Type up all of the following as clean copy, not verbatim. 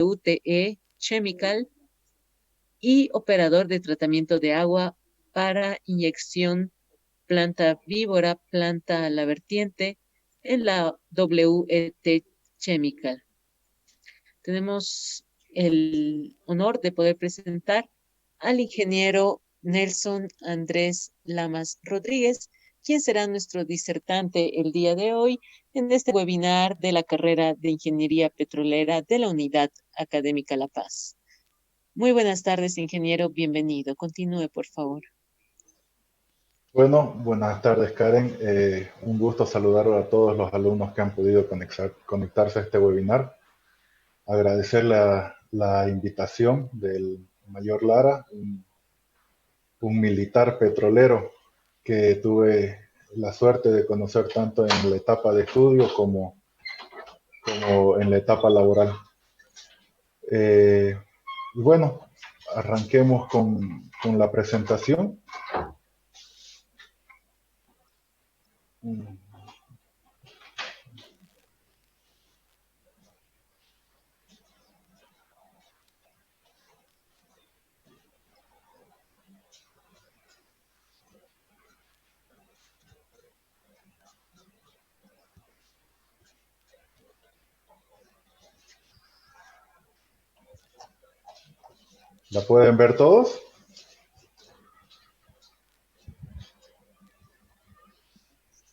WTE Chemical y operador de tratamiento de agua para inyección planta víbora, planta a la vertiente en la WET Chemical. Tenemos el honor de poder presentar al ingeniero Nelson Andrés Lamas Rodríguez, quien será nuestro disertante el día de hoy en este webinar de la carrera de Ingeniería Petrolera de la Unidad Académica La Paz. Muy buenas tardes, ingeniero. Bienvenido. Continúe, por favor. Bueno, buenas tardes, Karen. Un gusto saludar a todos los alumnos que han podido conectarse a este webinar. Agradecer la invitación del mayor Lara, un militar petrolero que tuve la suerte de conocer tanto en la etapa de estudio como en la etapa laboral. Y bueno, arranquemos con la presentación. ¿La pueden ver todos?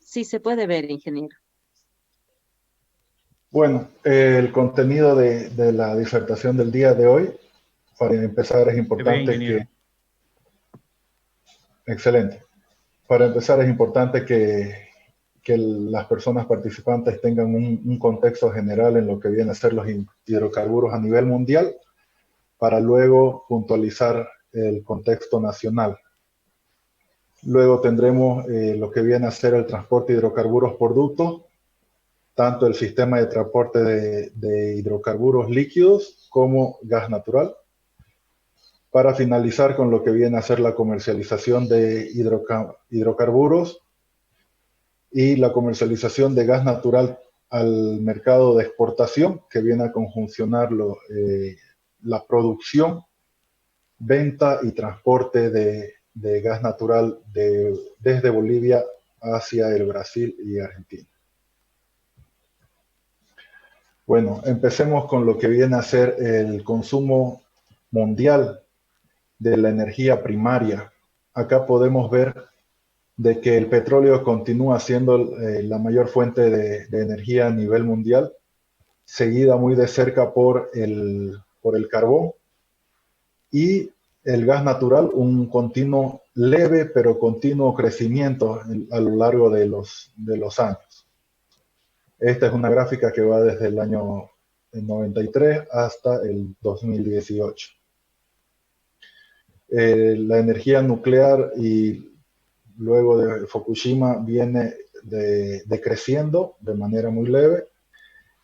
Sí, se puede ver, ingeniero. Bueno, el contenido de la disertación del día de hoy, para empezar es importante que... Excelente. Para empezar es importante que las personas participantes tengan un contexto general en lo que vienen a ser los hidrocarburos a nivel mundial, para luego puntualizar el contexto nacional. Luego tendremos lo que viene a ser el transporte de hidrocarburos por ducto, tanto el sistema de transporte de hidrocarburos líquidos como gas natural, para finalizar con lo que viene a ser la comercialización de hidrocarburos y la comercialización de gas natural al mercado de exportación, que viene a conjuncionar la producción, venta y transporte de gas natural desde Bolivia hacia el Brasil y Argentina. Bueno, empecemos con lo que viene a ser el consumo mundial de la energía primaria. Acá podemos ver de que el petróleo continúa siendo la mayor fuente de energía a nivel mundial, seguida muy de cerca por el carbón, y el gas natural, un continuo, leve pero continuo crecimiento a lo largo de los años. Esta es una gráfica que va desde el año 93 hasta el 2018. La energía nuclear y luego de Fukushima viene decreciendo de manera muy leve,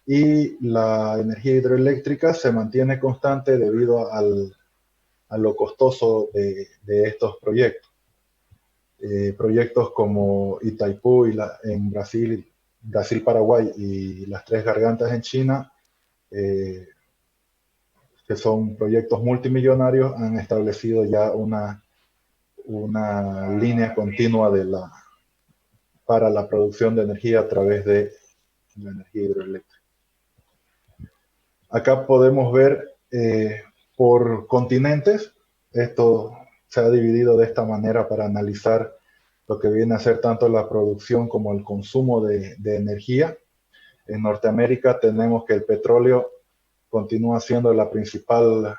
y la energía hidroeléctrica se mantiene constante debido a lo costoso de estos proyectos. Proyectos como Itaipú en Brasil, Paraguay y las Tres Gargantas en China, que son proyectos multimillonarios, han establecido ya una línea continua para la producción de energía a través de la energía hidroeléctrica. Acá podemos ver por continentes. Esto se ha dividido de esta manera para analizar lo que viene a ser tanto la producción como el consumo de energía. En Norteamérica tenemos que el petróleo continúa siendo la principal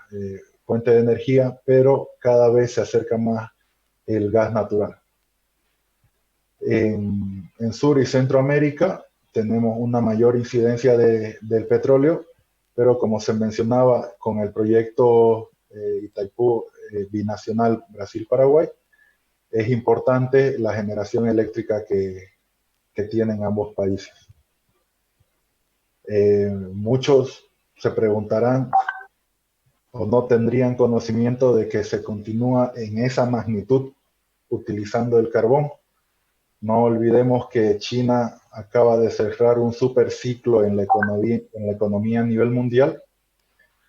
fuente de energía, pero cada vez se acerca más el gas natural. En Sur y Centroamérica tenemos una mayor incidencia del petróleo, pero como se mencionaba con el proyecto Itaipú binacional Brasil-Paraguay, es importante la generación eléctrica que tienen ambos países. Muchos se preguntarán o no tendrían conocimiento de que se continúa en esa magnitud utilizando el carbón. No olvidemos que China acaba de cerrar un super ciclo en la economía a nivel mundial,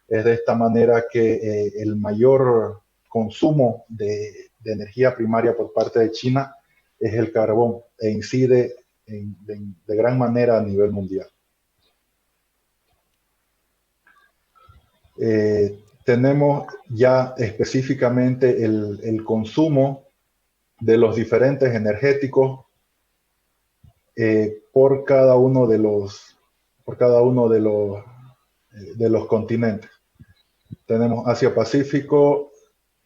Es de esta manera que el mayor consumo de energía primaria por parte de China es el carbón e incide de gran manera a nivel mundial. Tenemos ya específicamente el consumo de los diferentes energéticos por cada uno de los continentes. Tenemos Asia-Pacífico,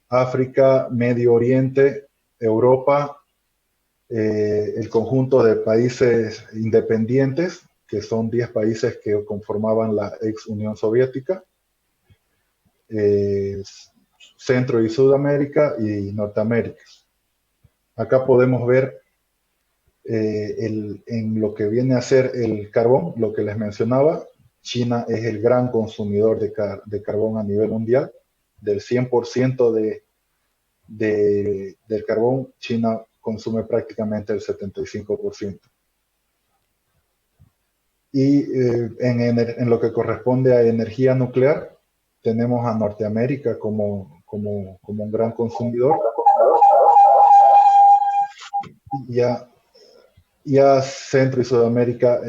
África, Medio Oriente, Europa, el conjunto de países independientes, que son 10 países que conformaban la ex Unión Soviética, Centro y Sudamérica y Norteamérica. Acá podemos ver en lo que viene a ser el carbón, lo que les mencionaba. China es el gran consumidor de carbón a nivel mundial. Del 100% del carbón, China consume prácticamente el 75%. Y en lo que corresponde a energía nuclear, tenemos a Norteamérica como un gran consumidor. Y a Centro y Sudamérica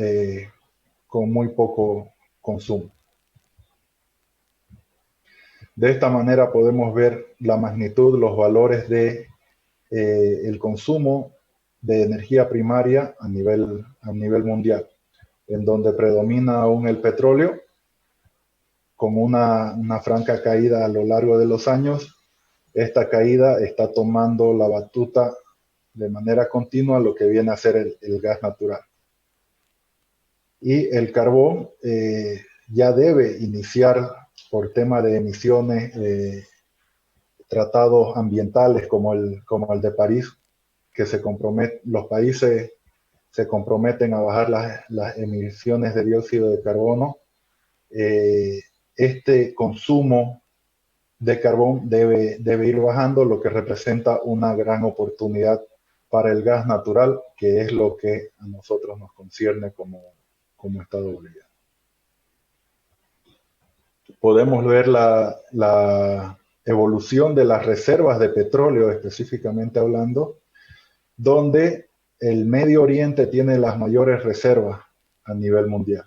con muy poco consumo. De esta manera podemos ver la magnitud, los valores de el consumo de energía primaria a nivel mundial, en donde predomina aún el petróleo, con una franca caída a lo largo de los años. Esta caída está tomando la batuta de manera continua lo que viene a ser el gas natural. Y el carbón ya debe iniciar, por tema de emisiones, tratados ambientales como el de París, que los países se comprometen a bajar las emisiones de dióxido de carbono. Este consumo de carbón debe ir bajando, lo que representa una gran oportunidad para el gas natural, que es lo que a nosotros nos concierne como Estado boliviano. Podemos ver la evolución de las reservas de petróleo, específicamente hablando, donde el Medio Oriente tiene las mayores reservas a nivel mundial.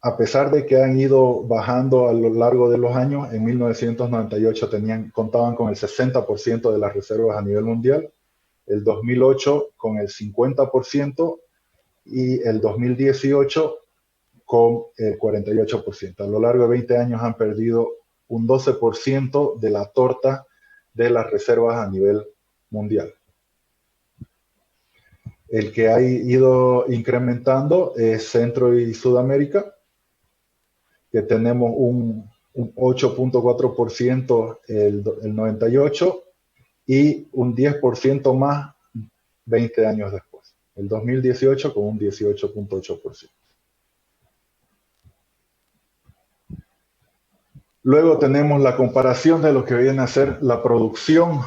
A pesar de que han ido bajando a lo largo de los años, en 1998 contaban con el 60% de las reservas a nivel mundial, el 2008 con el 50% y el 2018 con el 48%. A lo largo de 20 años han perdido un 12% de la torta de las reservas a nivel mundial. El que ha ido incrementando es Centro y Sudamérica, que tenemos un 8.4% el 98 y un 10% más 20 años después. El 2018 con un 18.8%. Luego tenemos la comparación de lo que viene a ser la producción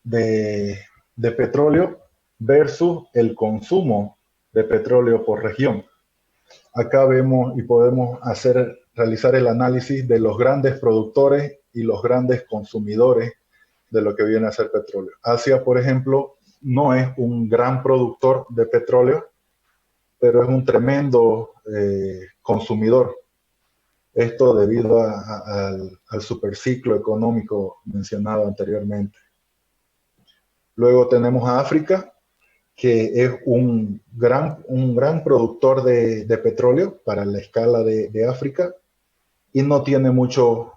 de petróleo versus el consumo de petróleo por región. Acá vemos y podemos realizar el análisis de los grandes productores y los grandes consumidores de lo que viene a ser petróleo. Asia, por ejemplo, no es un gran productor de petróleo, pero es un tremendo consumidor. Esto debido al superciclo económico mencionado anteriormente. Luego tenemos a África, que es un gran productor de petróleo para la escala de África y no tiene mucho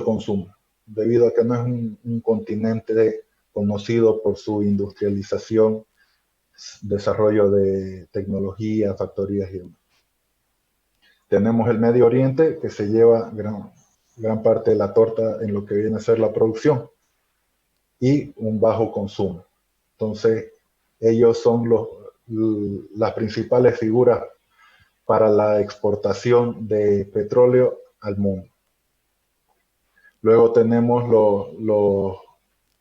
consumo, debido a que no es un continente conocido por su industrialización, desarrollo de tecnología, factorías y demás. Tenemos el Medio Oriente, que se lleva gran parte de la torta en lo que viene a ser la producción y un bajo consumo. Entonces, ellos son las principales figuras para la exportación de petróleo al mundo. Luego tenemos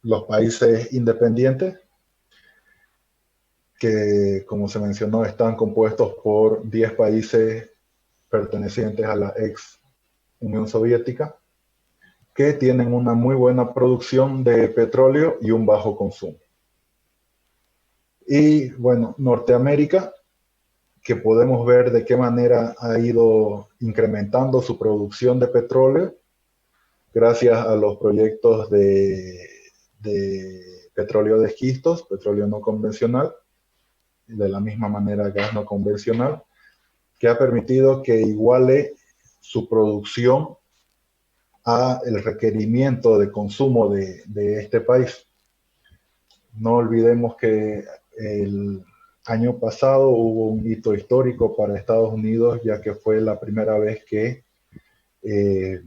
los países independientes, que, como se mencionó, están compuestos por 10 países pertenecientes a la ex Unión Soviética, que tienen una muy buena producción de petróleo y un bajo consumo. Y bueno, Norteamérica, que podemos ver de qué manera ha ido incrementando su producción de petróleo gracias a los proyectos de petróleo de esquistos, petróleo no convencional, de la misma manera gas no convencional, que ha permitido que iguale su producción a el requerimiento de consumo de este país. No olvidemos que el año pasado hubo un hito histórico para Estados Unidos, ya que fue la primera vez que eh,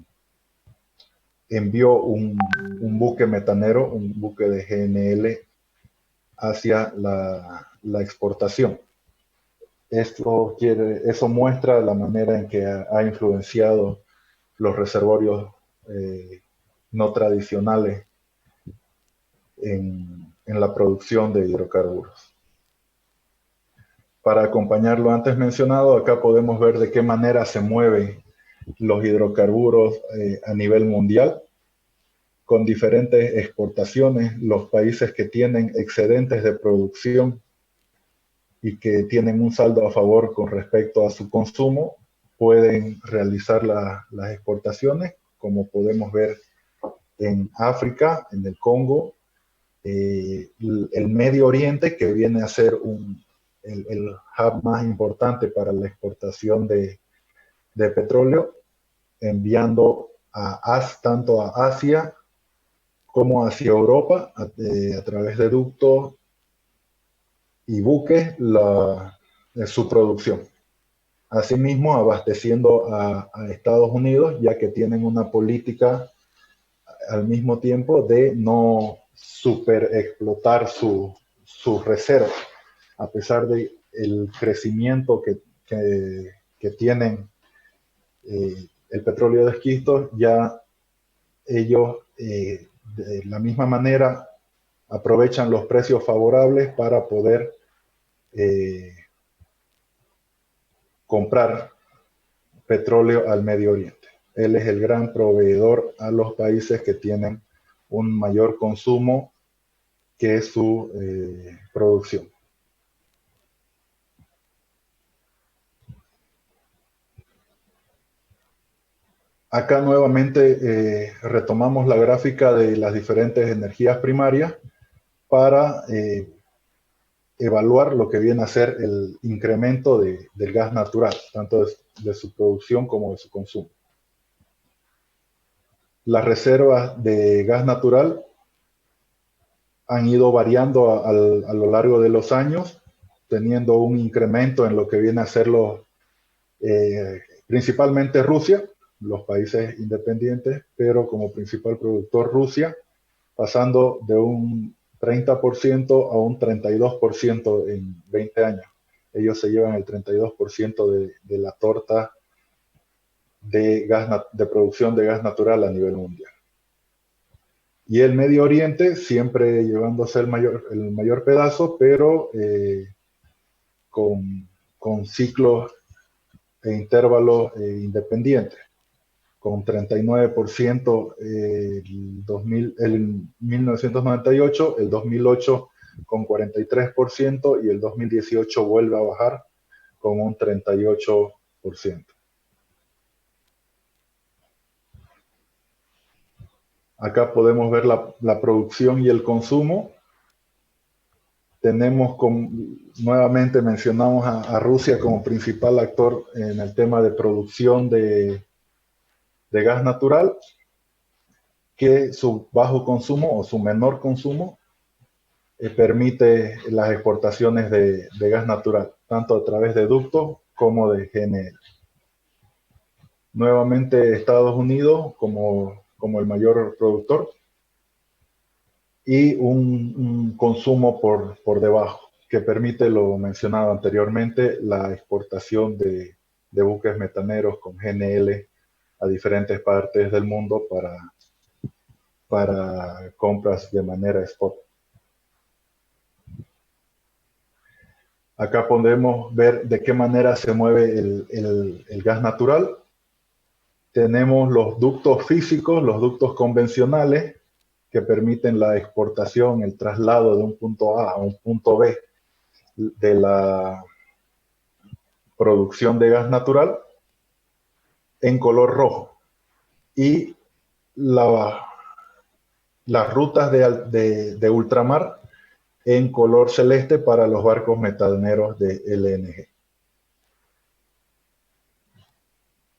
envió un buque metanero, un buque de GNL, hacia la exportación. Eso muestra la manera en que ha influenciado los reservorios no tradicionales en la producción de hidrocarburos. Para acompañar lo antes mencionado, acá podemos ver de qué manera se mueven los hidrocarburos a nivel mundial, con diferentes exportaciones. Los países que tienen excedentes de producción y que tienen un saldo a favor con respecto a su consumo, pueden realizar las exportaciones, como podemos ver en África, en el Congo, el Medio Oriente, que viene a ser el hub más importante para la exportación de petróleo, enviando tanto a Asia como hacia Europa a través de ductos y buques su producción. Asimismo, abasteciendo a Estados Unidos, ya que tienen una política al mismo tiempo de no super explotar sus reservas, a pesar de el crecimiento que tienen el petróleo de esquisto, ya ellos de la misma manera aprovechan los precios favorables para poder comprar petróleo al Medio Oriente. Él es el gran proveedor a los países que tienen un mayor consumo que su producción. Acá nuevamente retomamos la gráfica de las diferentes energías primarias para evaluar lo que viene a ser el incremento del gas natural, tanto de su producción como de su consumo. Las reservas de gas natural han ido variando a lo largo de los años, teniendo un incremento en lo que viene a ser principalmente Rusia, los países independientes, pero como principal productor Rusia, pasando de un 30% a un 32% en 20 años. Ellos se llevan el 32% de la torta de producción de gas natural a nivel mundial. Y el Medio Oriente siempre llevándose el mayor pedazo, pero con ciclos e intervalos independientes, con 39% el 1998, el 2008 con 43% y el 2018 vuelve a bajar con un 38%. Acá podemos ver la producción y el consumo. Nuevamente mencionamos a Rusia como principal actor en el tema de producción de gas natural, que su bajo consumo o su menor consumo permite las exportaciones de gas natural, tanto a través de ductos como de GNL. Nuevamente Estados Unidos como el mayor productor y un consumo por debajo, que permite, lo mencionado anteriormente, la exportación de buques metaneros con GNL a diferentes partes del mundo para compras de manera spot. Acá podemos ver de qué manera se mueve el gas natural. Tenemos los ductos físicos, los ductos convencionales, que permiten la exportación, el traslado de un punto A a un punto B de la producción de gas natural en color rojo. Y las rutas de ultramar en color celeste para los barcos metaneros de LNG.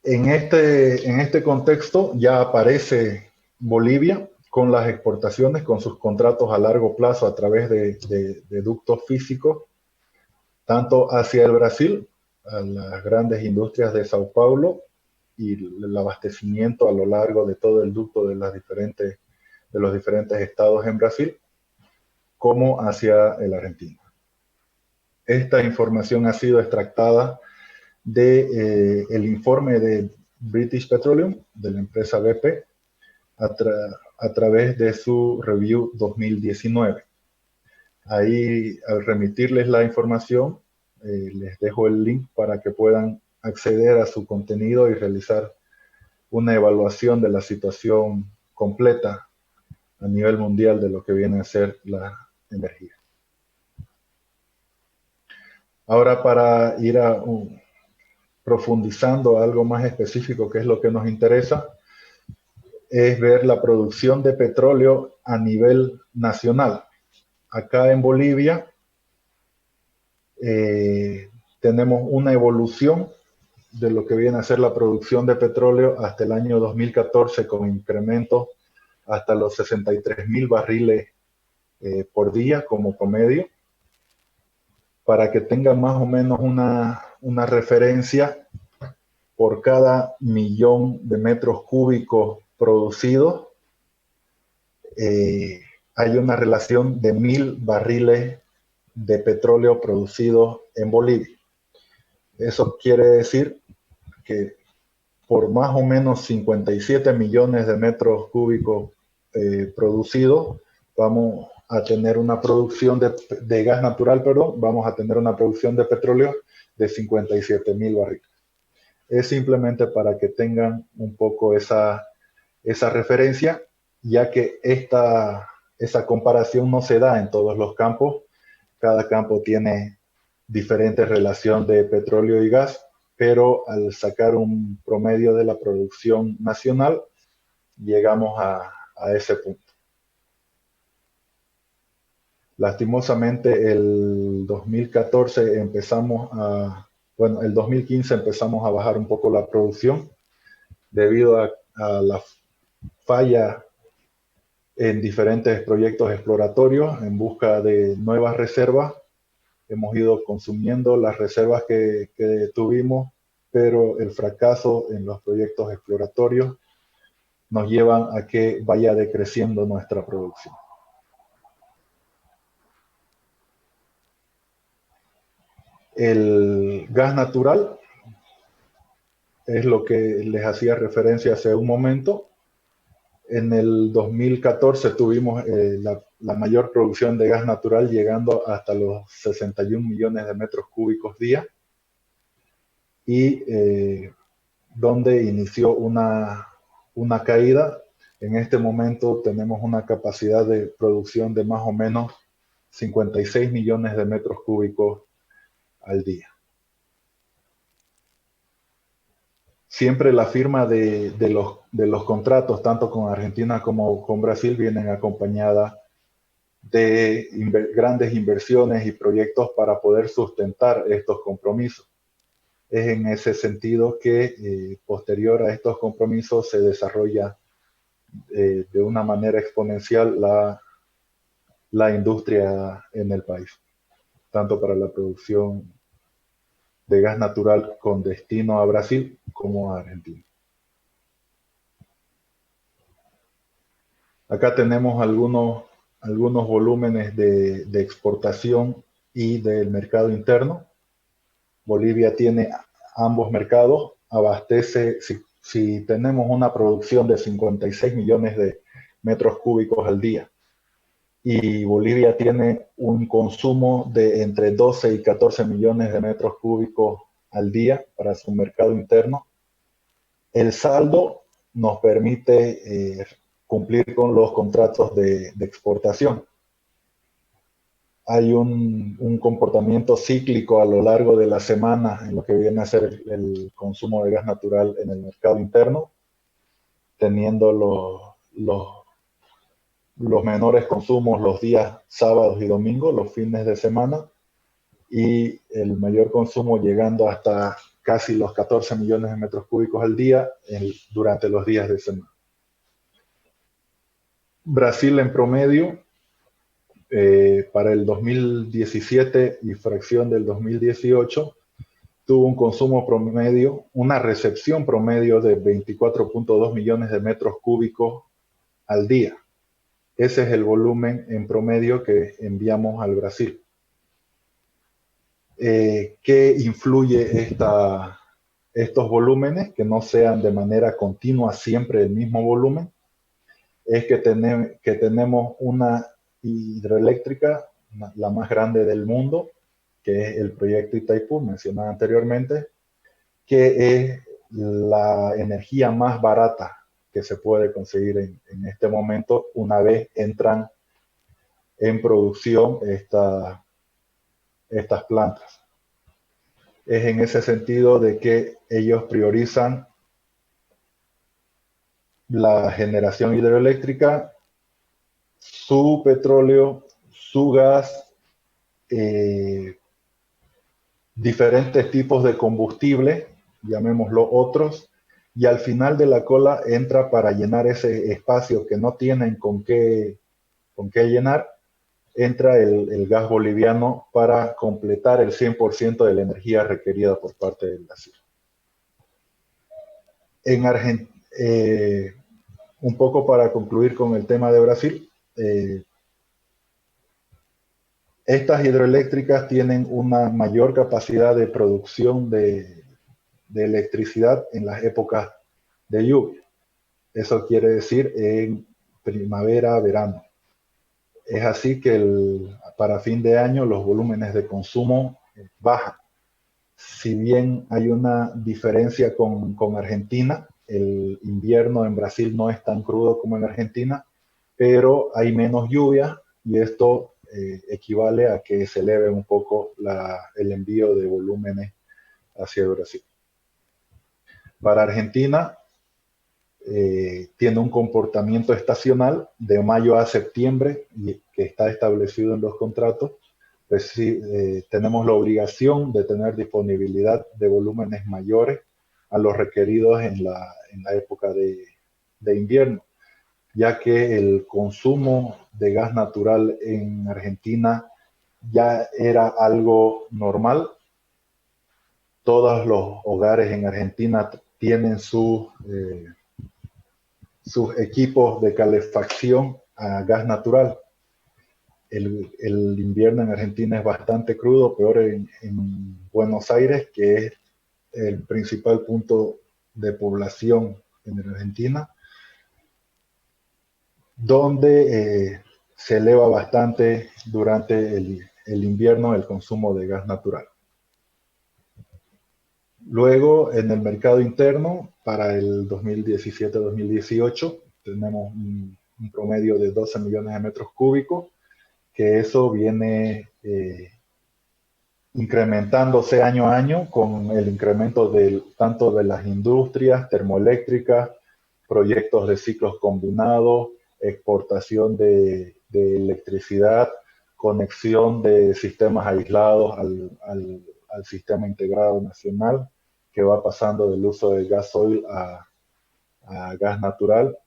En este contexto ya aparece Bolivia con las exportaciones, con sus contratos a largo plazo a través de ductos físicos, tanto hacia el Brasil, a las grandes industrias de Sao Paulo, y el abastecimiento a lo largo de todo el ducto de los diferentes estados en Brasil, como hacia el Argentina. Esta información ha sido extractada del informe de British Petroleum, de la empresa BP, a través de su review 2019. Ahí, al remitirles la información, les dejo el link para que puedan acceder a su contenido y realizar una evaluación de la situación completa a nivel mundial de lo que viene a ser la energía. Ahora, para ir profundizando a algo más específico, que es lo que nos interesa, es ver la producción de petróleo a nivel nacional. Acá en Bolivia tenemos una evolución de lo que viene a ser la producción de petróleo hasta el año 2014, con incrementos hasta los 63.000 barriles por día como promedio, para que tengan más o menos una referencia. Por cada millón de metros cúbicos producidos, hay una relación de 1.000 barriles de petróleo producidos en Bolivia. Eso quiere decir que por más o menos 57 millones de metros cúbicos producidos, vamos a tener una producción de gas natural, vamos a tener una producción de petróleo de 57.000 barriles. Es simplemente para que tengan un poco esa referencia, ya que esa comparación no se da en todos los campos. Cada campo tiene diferente relación de petróleo y gas, pero al sacar un promedio de la producción nacional, llegamos a ese punto. Lastimosamente, el 2014 el 2015 empezamos a bajar un poco la producción debido a la falla en diferentes proyectos exploratorios en busca de nuevas reservas. Hemos ido consumiendo las reservas que tuvimos, pero el fracaso en los proyectos exploratorios nos llevan a que vaya decreciendo nuestra producción. El gas natural es lo que les hacía referencia hace un momento. En el 2014 tuvimos la mayor producción de gas natural, llegando hasta los 61 millones de metros cúbicos día, y donde inició una caída. En este momento tenemos una capacidad de producción de más o menos 56 millones de metros cúbicos al día. Siempre la firma de los contratos, tanto con Argentina como con Brasil, vienen acompañadas de grandes inversiones y proyectos para poder sustentar estos compromisos. Es en ese sentido que posterior a estos compromisos se desarrolla de una manera exponencial la industria en el país, tanto para la producción de gas natural con destino a Brasil como a Argentina. Acá tenemos algunos volúmenes de exportación y del mercado interno. Bolivia tiene ambos mercados, abastece, si tenemos una producción de 56 millones de metros cúbicos al día, y Bolivia tiene un consumo de entre 12 y 14 millones de metros cúbicos al día para su mercado interno, El saldo nos permite cumplir con los contratos de exportación. Hay un comportamiento cíclico a lo largo de la semana en lo que viene a ser el consumo de gas natural en el mercado interno, teniendo los menores consumos los días sábados y domingos, los fines de semana, y el mayor consumo llegando hasta casi los 14 millones de metros cúbicos al día durante los días de semana. Brasil en promedio para el 2017 y fracción del 2018 tuvo un consumo promedio, una recepción promedio de 24.2 millones de metros cúbicos al día. Ese es el volumen en promedio que enviamos al Brasil. ¿Qué influye estos volúmenes? Que no sean de manera continua siempre el mismo volumen. Es que tenemos una hidroeléctrica, la más grande del mundo, que es el proyecto Itaipú, mencionado anteriormente, que es la energía más barata que se puede conseguir en este momento una vez entran en producción estas plantas. Es en ese sentido de que ellos priorizan la generación hidroeléctrica, su petróleo, su gas, diferentes tipos de combustible, llamémoslo otros, y al final de la cola entra para llenar ese espacio que no tienen con qué llenar, entra el gas boliviano para completar el 100% de la energía requerida por parte del Brasil. En Argentina, un poco para concluir con el tema de Brasil, estas hidroeléctricas tienen una mayor capacidad de producción de electricidad en las épocas de lluvia. Eso quiere decir en primavera, verano. Es así que para fin de año los volúmenes de consumo bajan. Si bien hay una diferencia con Argentina, el invierno en Brasil no es tan crudo como en Argentina, pero hay menos lluvia y esto equivale a que se eleve un poco el envío de volúmenes hacia Brasil. Para Argentina tiene un comportamiento estacional de mayo a septiembre que está establecido en los contratos. Pues sí, tenemos la obligación de tener disponibilidad de volúmenes mayores a los requeridos en la época de invierno, ya que el consumo de gas natural en Argentina ya era algo normal. Todos los hogares en Argentina tienen sus equipos de calefacción a gas natural. El invierno en Argentina es bastante crudo, peor en Buenos Aires, que es el principal punto de población en Argentina, donde se eleva bastante durante el invierno el consumo de gas natural. Luego, en el mercado interno, para el 2017-2018, tenemos un promedio de 12 millones de metros cúbicos, que eso viene incrementándose año a año con el incremento tanto de las industrias termoeléctricas, proyectos de ciclos combinados, exportación de electricidad, conexión de sistemas aislados al sistema integrado nacional, que va pasando del uso de gasoil a gas natural.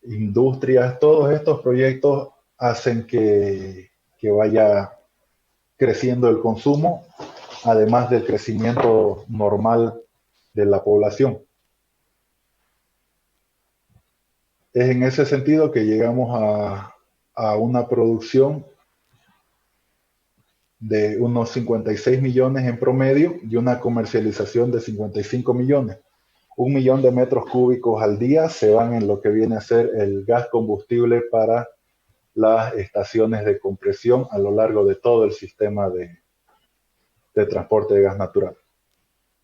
Industrias, todos estos proyectos hacen que vaya creciendo el consumo, además del crecimiento normal de la población. Es en ese sentido que llegamos a una producción de unos 56 millones en promedio y una comercialización de 55 millones. 1 millón de metros cúbicos al día se van en lo que viene a ser el gas combustible para las estaciones de compresión a lo largo de todo el sistema de transporte de gas natural,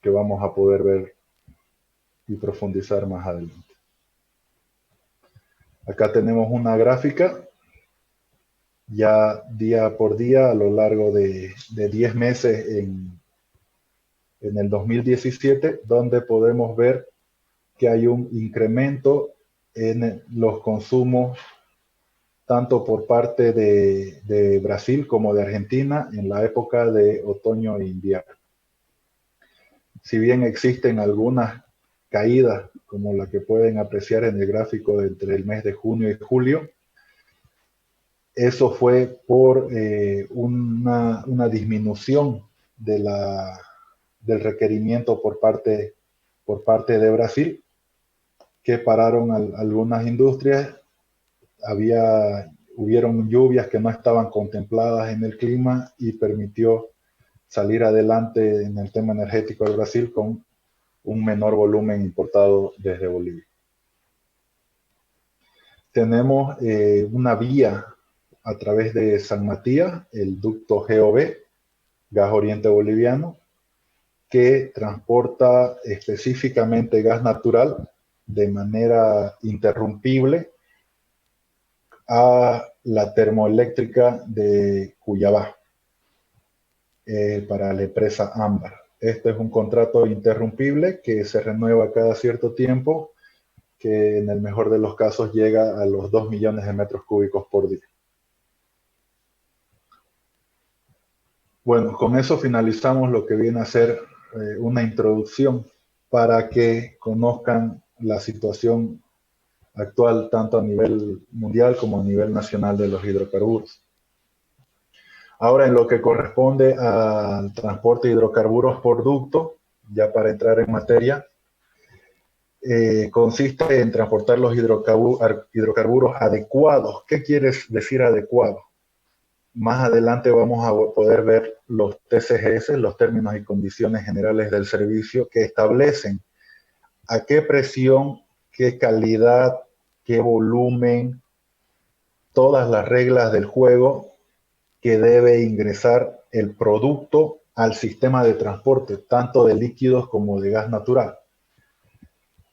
que vamos a poder ver y profundizar más adelante. Acá tenemos una gráfica ya día por día a lo largo de 10 meses en el 2017, donde podemos ver que hay un incremento en los consumos tanto por parte de Brasil como de Argentina en la época de otoño e invierno. Si bien existen algunas caídas, como la que pueden apreciar en el gráfico entre el mes de junio y julio, eso fue por una disminución del requerimiento por parte de Brasil, que pararon algunas industrias. Hubieron lluvias que no estaban contempladas en el clima y permitió salir adelante en el tema energético de Brasil con un menor volumen importado desde Bolivia. Tenemos una vía a través de San Matías, el ducto GOB, Gas Oriente Boliviano, que transporta específicamente gas natural de manera interrumpible a la termoeléctrica de Cuyabá para la empresa Ámbar. Este es un contrato interrumpible que se renueva cada cierto tiempo, que en el mejor de los casos llega a los 2 millones de metros cúbicos por día. Bueno, con eso finalizamos lo que viene a ser una introducción para que conozcan la situación actual tanto a nivel mundial como a nivel nacional de los hidrocarburos. Ahora, en lo que corresponde al transporte de hidrocarburos por ducto, ya para entrar en materia, consiste en transportar los hidrocarburos adecuados. ¿Qué quiere decir adecuado? Más adelante vamos a poder ver los TCGS, los términos y condiciones generales del servicio, que establecen a qué presión, qué calidad, qué volumen, todas las reglas del juego que debe ingresar el producto al sistema de transporte, tanto de líquidos como de gas natural.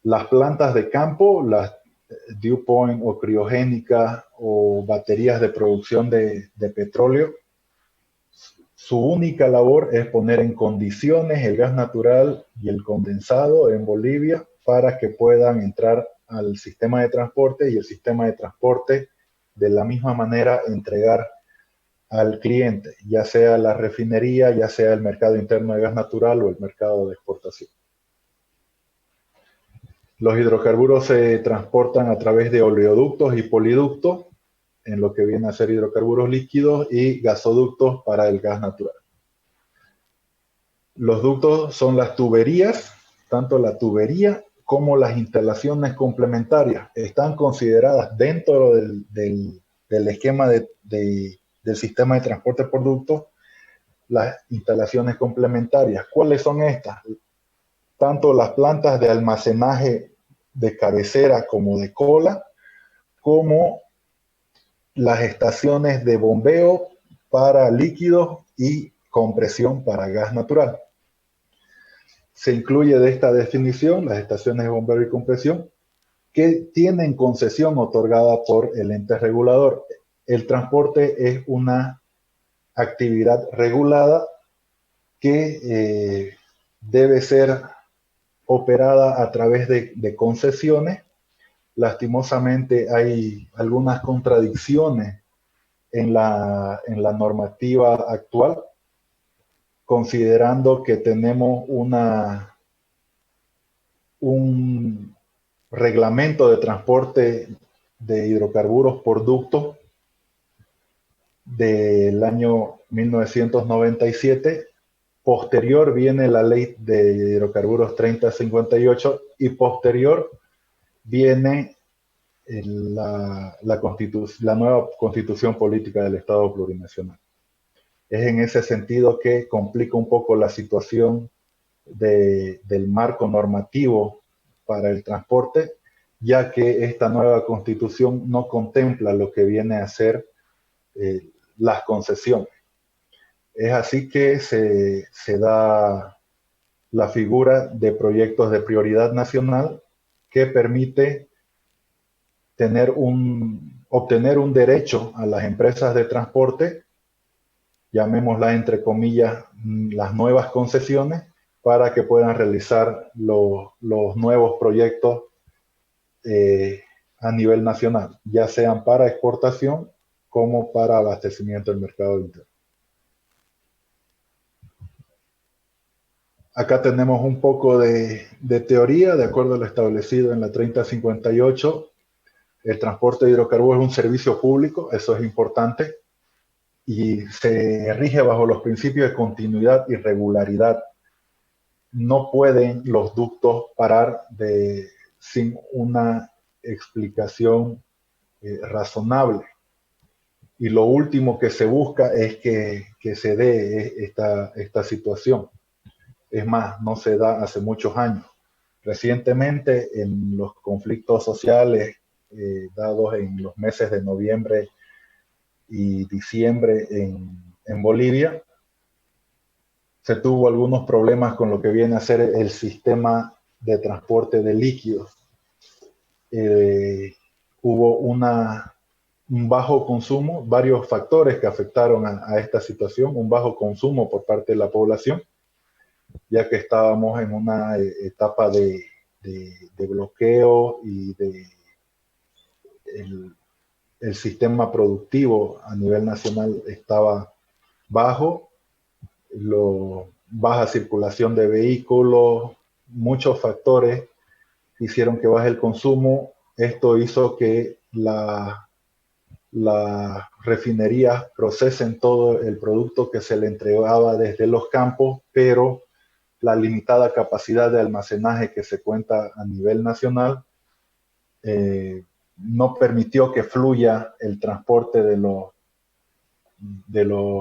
Las plantas de campo, las dew point o criogénicas o baterías de producción de petróleo, su única labor es poner en condiciones el gas natural y el condensado en Bolivia para que puedan entrar al sistema de transporte y el sistema de transporte de la misma manera entregar al cliente, ya sea la refinería, ya sea el mercado interno de gas natural o el mercado de exportación. Los hidrocarburos se transportan a través de oleoductos y poliductos, en lo que viene a ser hidrocarburos líquidos, y gasoductos para el gas natural. Los ductos son las tuberías, tanto la tubería como las instalaciones complementarias están consideradas dentro del esquema del sistema de transporte por ductos. Las instalaciones complementarias, ¿cuáles son estas? Tanto las plantas de almacenaje de cabecera como de cola, como las estaciones de bombeo para líquidos y compresión para gas natural. Se incluye de esta definición las estaciones de bombeo y compresión que tienen concesión otorgada por el ente regulador. El transporte es una actividad regulada que debe ser operada a través de concesiones. Lastimosamente hay algunas contradicciones en la normativa actual, considerando que tenemos un reglamento de transporte de hidrocarburos por ducto del año 1997. Posterior viene la ley de hidrocarburos 3058 y posterior viene la nueva constitución política del Estado plurinacional. Es en ese sentido que complica un poco la situación del marco normativo para el transporte, ya que esta nueva constitución no contempla lo que viene a ser las concesiones. Es así que se da la figura de proyectos de prioridad nacional que permite obtener un derecho a las empresas de transporte, llamémosla entre comillas, las nuevas concesiones, para que puedan realizar los nuevos proyectos a nivel nacional, ya sean para exportación como para abastecimiento del mercado interno. Acá tenemos un poco de teoría, de acuerdo a lo establecido en la 3058. El transporte de hidrocarburos es un servicio público, eso es importante, y se rige bajo los principios de continuidad y regularidad. No pueden los ductos parar sin una explicación razonable. Y lo último que se busca es que se dé esta situación. Es más, no se da hace muchos años. Recientemente, en los conflictos sociales dados en los meses de noviembre y diciembre en Bolivia, se tuvo algunos problemas con lo que viene a ser el sistema de transporte de líquidos. Hubo un bajo consumo, varios factores que afectaron a esta situación, un bajo consumo por parte de la población, ya que estábamos en una etapa de bloqueo y el sistema productivo a nivel nacional estaba bajo, baja circulación de vehículos, muchos factores hicieron que baje el consumo. Esto hizo que las refinerías procesen todo el producto que se le entregaba desde los campos, pero la limitada capacidad de almacenaje que se cuenta a nivel nacional no permitió que fluya el transporte de los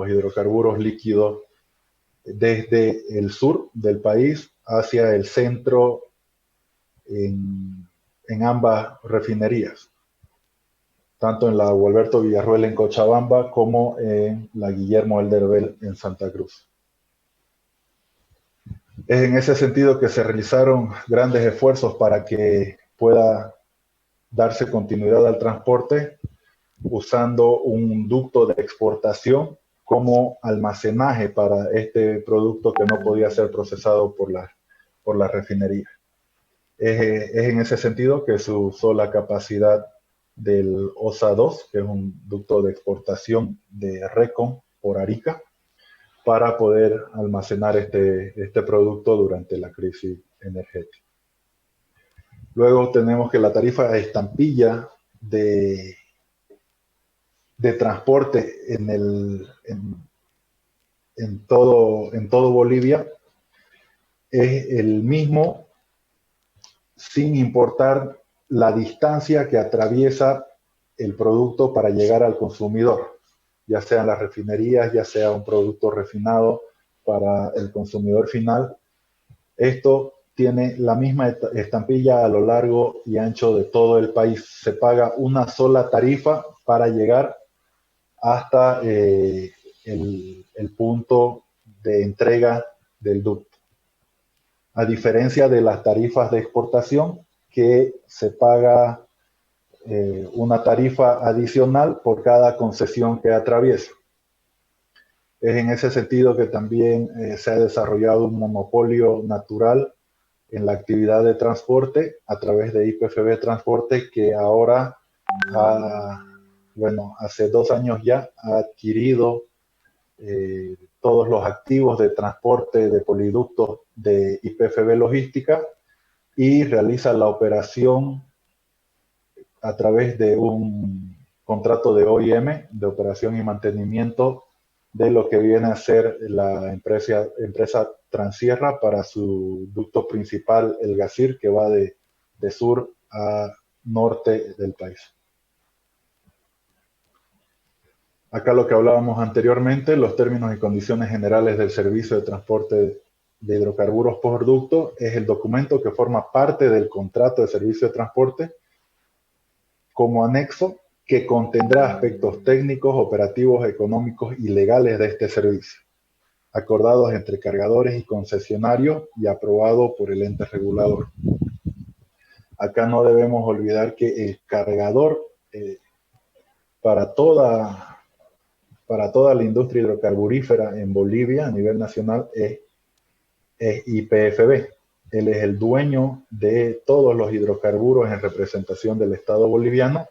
hidrocarburos líquidos desde el sur del país hacia el centro en ambas refinerías, tanto en la Gualberto Villarroel en Cochabamba como en la Guillermo Elderbel en Santa Cruz. Es en ese sentido que se realizaron grandes esfuerzos para que pueda darse continuidad al transporte usando un ducto de exportación como almacenaje para este producto que no podía ser procesado por la refinería. Es en ese sentido que se usó la capacidad del OSA 2, que es un ducto de exportación de Recon por Arica, para poder almacenar este producto durante la crisis energética. Luego tenemos que la tarifa de estampilla de transporte en todo Bolivia es el mismo, sin importar la distancia que atraviesa el producto para llegar al consumidor, ya sean las refinerías, ya sea un producto refinado para el consumidor final. Esto tiene la misma estampilla a lo largo y ancho de todo el país. Se paga una sola tarifa para llegar hasta el punto de entrega del ducto. A diferencia de las tarifas de exportación, que se paga una tarifa adicional por cada concesión que atraviesa. Es en ese sentido que también se ha desarrollado un monopolio natural en la actividad de transporte a través de IPFB Transporte, que ahora, hace 2 años ya, ha adquirido todos los activos de transporte de poliductos de IPFB Logística y realiza la operación a través de un contrato de OIM, de operación y mantenimiento, de lo que viene a ser la empresa Transierra para su ducto principal, el Gasir, que va de sur a norte del país. Acá lo que hablábamos anteriormente, los términos y condiciones generales del servicio de transporte de hidrocarburos por ducto, es el documento que forma parte del contrato de servicio de transporte como anexo que contendrá aspectos técnicos, operativos, económicos y legales de este servicio. acordados entre cargadores y concesionarios y aprobado por el ente regulador. Acá no debemos olvidar que el cargador para toda, para toda la industria hidrocarburífera en Bolivia a nivel nacional es YPFB. Él es el dueño de todos los hidrocarburos en representación del Estado boliviano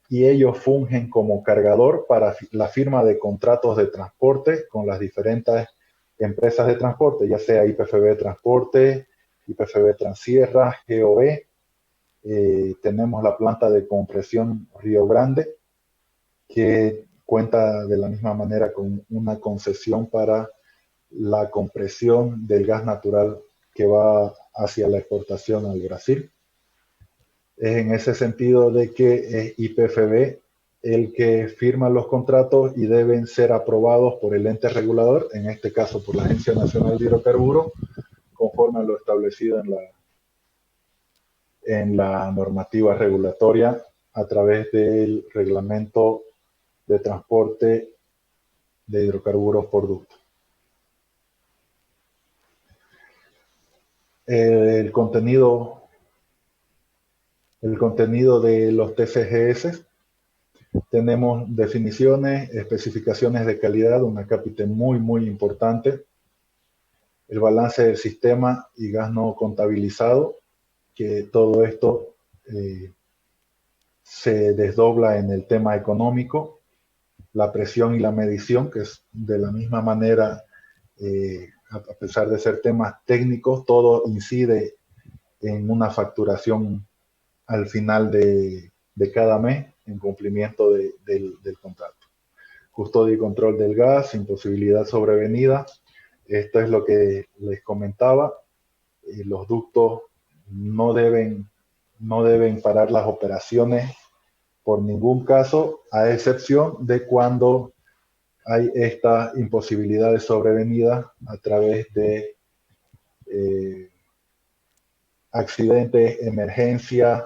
y ellos fungen como cargador para la firma de contratos de transporte con las diferentes empresas de transporte, ya sea YPFB Transporte, YPFB Transierra, GOB. Tenemos la planta de compresión Río Grande, que cuenta de la misma manera con una concesión para la compresión del gas natural que va hacia la exportación al Brasil. Es en ese sentido de que es YPFB el que firma los contratos y deben ser aprobados por el ente regulador, en este caso por la Agencia Nacional de Hidrocarburos, conforme a lo establecido en la normativa regulatoria a través del reglamento de transporte de hidrocarburos por ducto. El contenido de los TCGS, tenemos definiciones, especificaciones de calidad, una cápita muy importante, el balance del sistema y gas no contabilizado, que todo esto se desdobla en el tema económico, la presión y la medición, que es de la misma manera, a pesar de ser temas técnicos, todo incide en una facturación al final de cada mes en cumplimiento del contrato. Custodia y control del gas, imposibilidad sobrevenida. Esto es lo que les comentaba. Los ductos no deben parar las operaciones por ningún caso, a excepción de cuando hay esta imposibilidad de sobrevenida a través de accidentes, emergencias,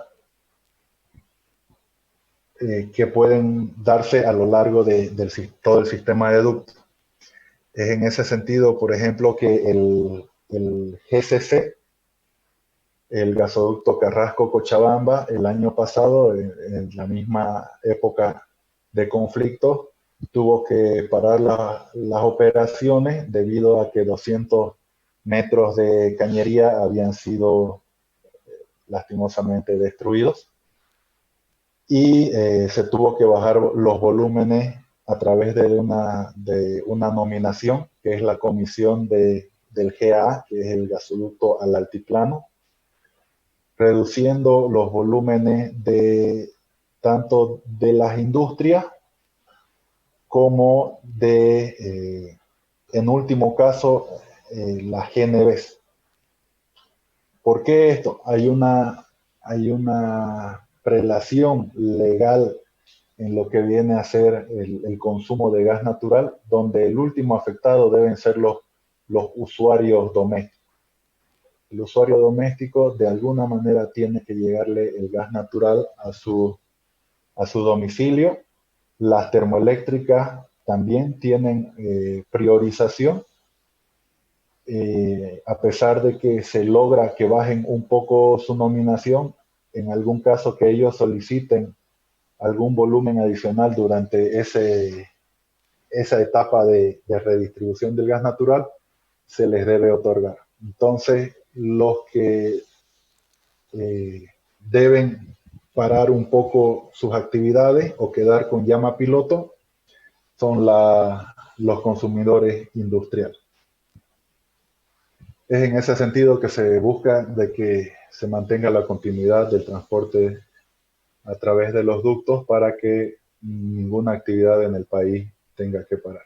que pueden darse a lo largo de todo el sistema de ductos. Es en ese sentido, por ejemplo, que el GCC, el gasoducto Carrasco-Cochabamba, el año pasado, en la misma época de conflicto, tuvo que parar las operaciones debido a que 200 metros de cañería habían sido lastimosamente destruidos y se tuvo que bajar los volúmenes a través de una nominación, que es la comisión del GAA, que es el gasoducto al altiplano, reduciendo los volúmenes tanto de las industrias como en último caso, las GNBs. ¿Por qué esto? Hay una prelación legal en lo que viene a ser el consumo de gas natural, donde el último afectado deben ser los usuarios domésticos. El usuario doméstico de alguna manera tiene que llegarle el gas natural a su domicilio. Las termoeléctricas también tienen priorización, a pesar de que se logra que bajen un poco su nominación, en algún caso que ellos soliciten algún volumen adicional durante esa etapa de redistribución del gas natural, se les debe otorgar. Entonces, los que deben parar un poco sus actividades o quedar con llama piloto son los consumidores industriales. Es en ese sentido que se busca de que se mantenga la continuidad del transporte a través de los ductos para que ninguna actividad en el país tenga que parar.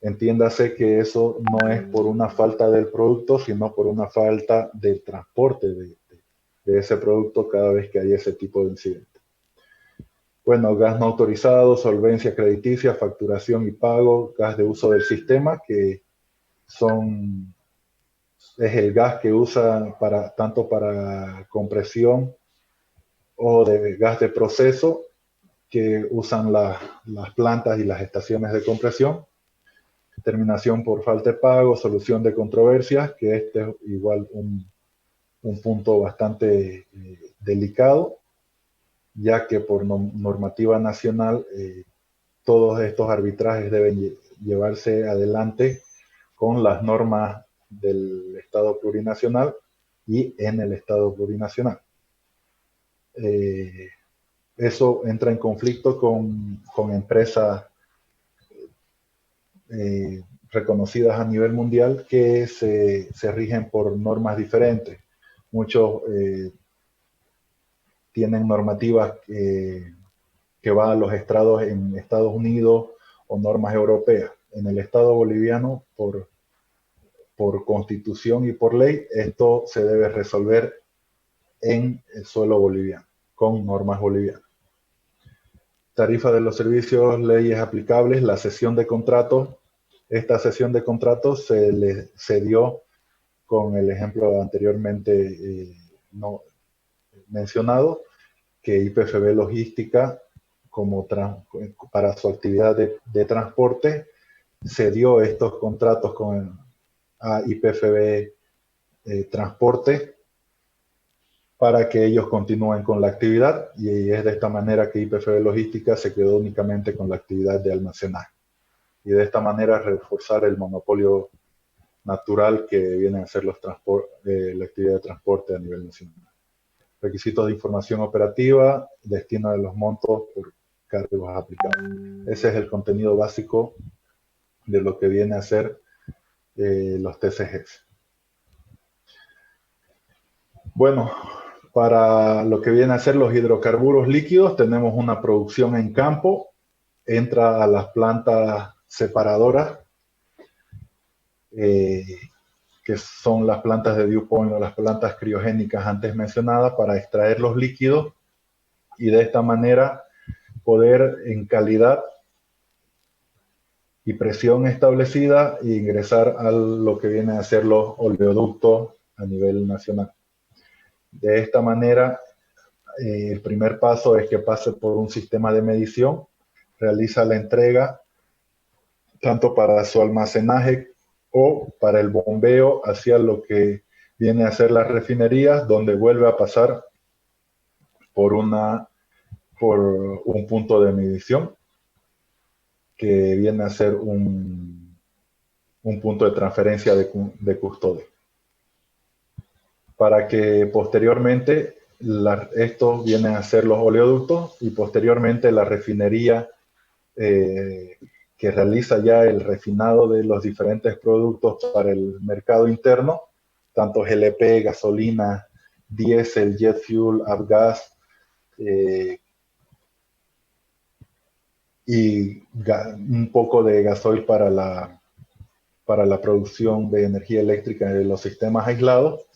Entiéndase que eso no es por una falta del producto, sino por una falta del transporte de ese producto cada vez que hay ese tipo de incidente. Bueno, gas no autorizado, solvencia crediticia, facturación y pago, gas de uso del sistema, que es el gas que usan tanto para compresión o de gas de proceso que usan las plantas y las estaciones de compresión. terminación por falta de pago, solución de controversias, que este es igual un punto bastante delicado, ya que por normativa nacional todos estos arbitrajes deben llevarse adelante con las normas del Estado plurinacional y en el Estado plurinacional. Eso entra en conflicto con empresas reconocidas a nivel mundial que se rigen por normas diferentes. Muchos tienen normativas que van a los estrados en Estados Unidos o normas europeas. En el Estado boliviano, por constitución y por ley, esto se debe resolver en el suelo boliviano, con normas bolivianas. Tarifa de los servicios, leyes aplicables, la cesión de contratos. Esta cesión de contratos se dio con el ejemplo anteriormente no mencionado, que IPFB Logística, para su actividad de transporte, cedió estos contratos a IPFB Transporte para que ellos continúen con la actividad, y es de esta manera que IPFB Logística se quedó únicamente con la actividad de almacenaje. Y de esta manera reforzar el monopolio natural que vienen a ser la actividad de transporte a nivel nacional. Requisitos de información operativa, destino de los montos por cargos aplicados. Ese es el contenido básico de lo que viene a ser los TCGs. Bueno, para lo que viene a ser los hidrocarburos líquidos, tenemos una producción en campo, entra a las plantas separadoras, que son las plantas de dew point o las plantas criogénicas antes mencionadas, para extraer los líquidos y de esta manera poder en calidad y presión establecida e ingresar a lo que viene a ser los oleoductos a nivel nacional. De esta manera, el primer paso es que pase por un sistema de medición, realiza la entrega tanto para su almacenaje o para el bombeo hacia lo que viene a ser las refinerías, donde vuelve a pasar por un punto de medición que viene a ser un punto de transferencia de custodia, para que posteriormente estos vienen a ser los oleoductos y posteriormente la refinería que realiza ya el refinado de los diferentes productos para el mercado interno, tanto GLP, gasolina, diésel, jet fuel, avgas, y un poco de gasoil para la producción de energía eléctrica de los sistemas aislados.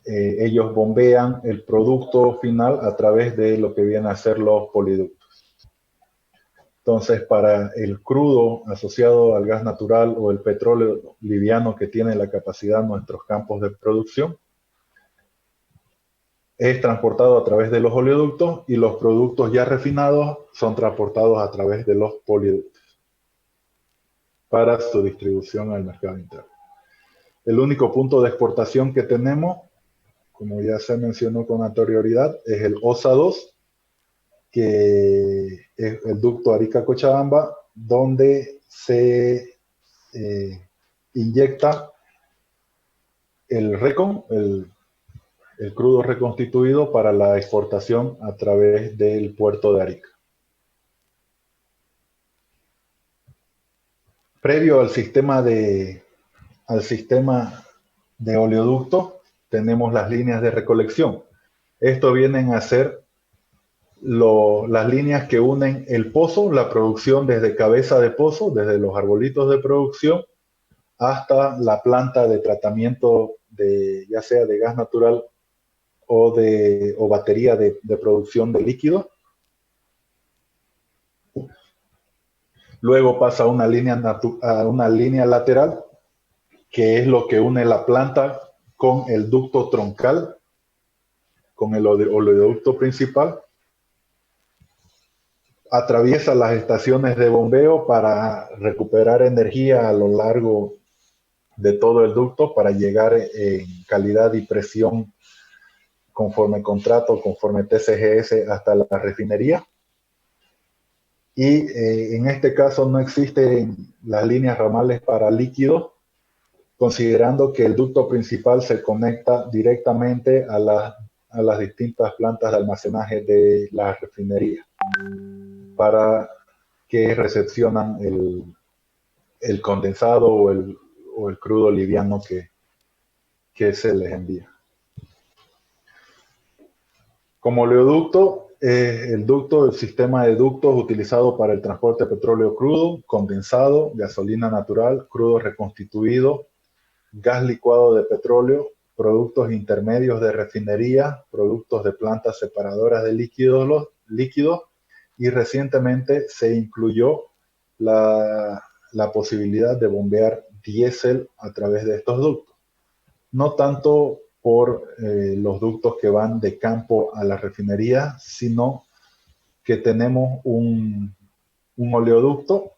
Ellos bombean el producto final a través de lo que vienen a ser los poliductos. Entonces, para el crudo asociado al gas natural o el petróleo liviano que tiene la capacidad de nuestros campos de producción, es transportado a través de los oleoductos, y los productos ya refinados son transportados a través de los poliductos para su distribución al mercado interno. El único punto de exportación que tenemos, como ya se mencionó con anterioridad, es el OSA 2, que es el ducto Arica-Cochabamba, donde se inyecta el RECON, el crudo reconstituido, para la exportación a través del puerto de Arica. Previo al sistema de oleoducto, tenemos las líneas de recolección. Esto vienen a ser las líneas que unen el pozo, la producción desde cabeza de pozo, desde los arbolitos de producción, hasta la planta de tratamiento ya sea de gas natural o batería de producción de líquido. Luego pasa a una línea lateral, que es lo que une la planta con el ducto troncal, con el oleoducto principal. atraviesa las estaciones de bombeo para recuperar energía a lo largo de todo el ducto para llegar en calidad y presión conforme contrato, conforme TCGS hasta la refinería. Y en este caso no existen las líneas ramales para líquidos, considerando que el ducto principal se conecta directamente a las distintas plantas de almacenaje de la refinería para que recepcionan el condensado o el crudo liviano que se les envía. Como oleoducto, el ducto, el sistema de ductos utilizado para el transporte de petróleo crudo, condensado, gasolina natural, crudo reconstituido, gas licuado de petróleo, productos intermedios de refinería, productos de plantas separadoras de líquidos y recientemente se incluyó la posibilidad de bombear diésel a través de estos ductos. No tanto por los ductos que van de campo a la refinería, sino que tenemos un oleoducto,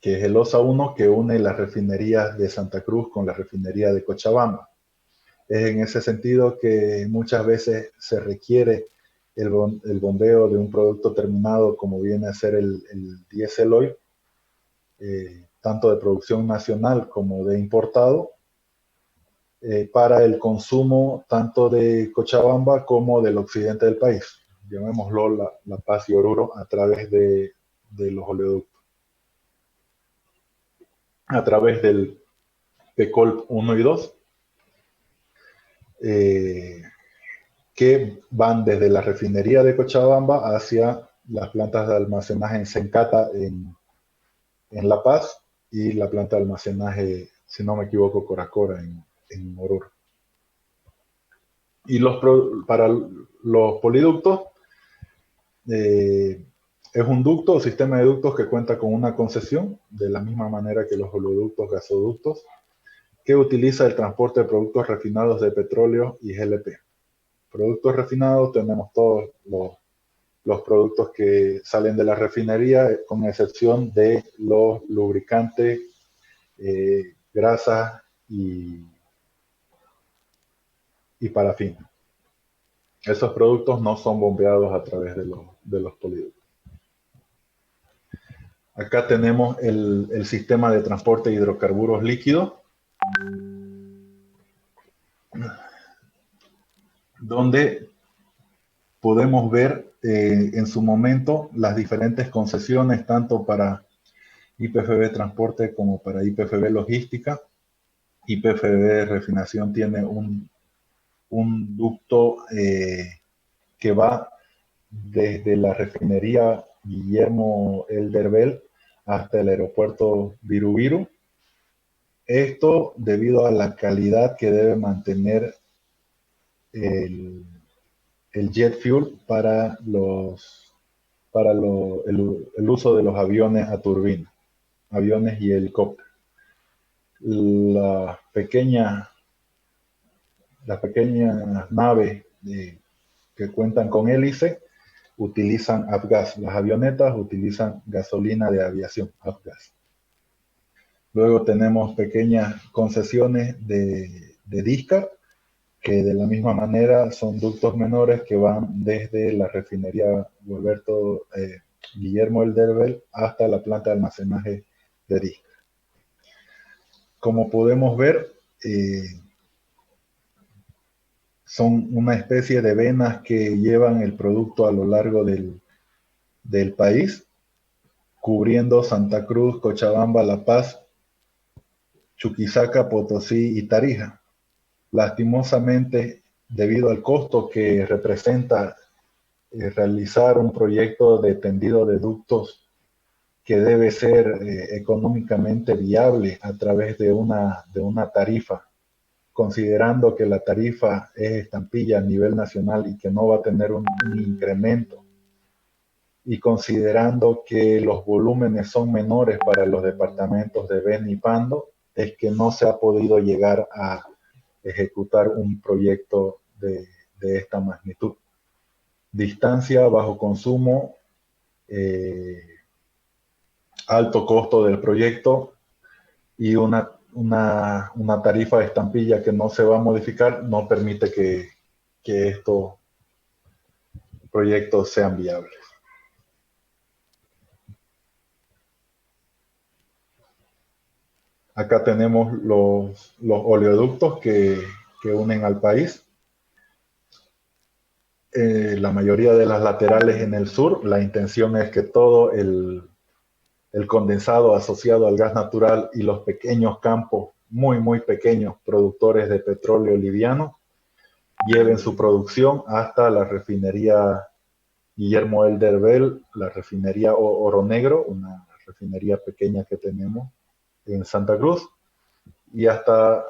que es el OSA 1, que une las refinerías de Santa Cruz con la refinería de Cochabamba. Es en ese sentido que muchas veces se requiere el bombeo de un producto terminado, como viene a ser el diésel oil, tanto de producción nacional como de importado, para el consumo tanto de Cochabamba como del occidente del país, llamémoslo La Paz y Oruro, a través de los oleoductos, a través del PECOLP 1 y 2, que van desde la refinería de Cochabamba hacia las plantas de almacenaje en Sencata en La Paz y la planta de almacenaje, si no me equivoco, Coracora en Oruro. Y para los poliductos, es un ducto o sistema de ductos que cuenta con una concesión, de la misma manera que los oleoductos, gasoductos, que utiliza el transporte de productos refinados de petróleo y GLP. Productos refinados tenemos todos los productos que salen de la refinería, con excepción de los lubricantes, grasas y parafina. Esos productos no son bombeados a través de los poliductos. Acá tenemos el sistema de transporte de hidrocarburos líquidos, donde podemos ver en su momento las diferentes concesiones, tanto para YPFB Transporte como para YPFB Logística. YPFB Refinación tiene un ducto que va desde la refinería Guillermo Elderbel hasta el aeropuerto Viru. Esto debido a la calidad que debe mantener el jet fuel para el uso de los aviones a turbina, aviones y helicópteros. Las pequeñas naves que cuentan con hélice utilizan avgas. Las avionetas utilizan gasolina de aviación, avgas. Luego tenemos pequeñas concesiones de discar, que de la misma manera son ductos menores que van desde la refinería Guillermo Elderbel hasta la planta de almacenaje de discar. Como podemos ver, son una especie de venas que llevan el producto a lo largo del país, cubriendo Santa Cruz, Cochabamba, La Paz, Chuquisaca, Potosí y Tarija. Lastimosamente, debido al costo que representa realizar un proyecto de tendido de ductos que debe ser económicamente viable a través de una tarifa, considerando que la tarifa es estampilla a nivel nacional y que no va a tener un incremento, y considerando que los volúmenes son menores para los departamentos de Beni y Pando, es que no se ha podido llegar a ejecutar un proyecto de esta magnitud. Distancia, bajo consumo alto costo del proyecto y una tarifa de estampilla que no se va a modificar, no permite que estos proyectos sean viables. Acá tenemos los oleoductos que unen al país. La mayoría de las laterales en el sur, la intención es que todo el condensado asociado al gas natural y los pequeños campos, muy pequeños productores de petróleo liviano, lleven su producción hasta la refinería Guillermo Elderbel, la refinería Oro Negro, una refinería pequeña que tenemos en Santa Cruz, y hasta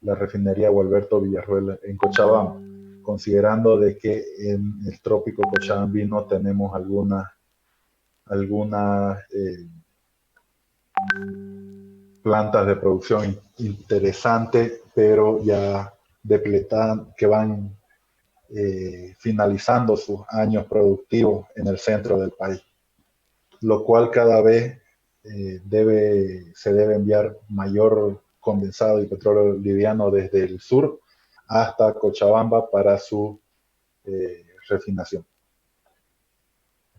la refinería Gualberto Villarroel en Cochabamba, considerando de que en el trópico cochabambino tenemos algunas plantas de producción interesantes, pero ya depletan, que van finalizando sus años productivos en el centro del país, lo cual cada vez se debe enviar mayor condensado y petróleo liviano desde el sur hasta Cochabamba para su refinación.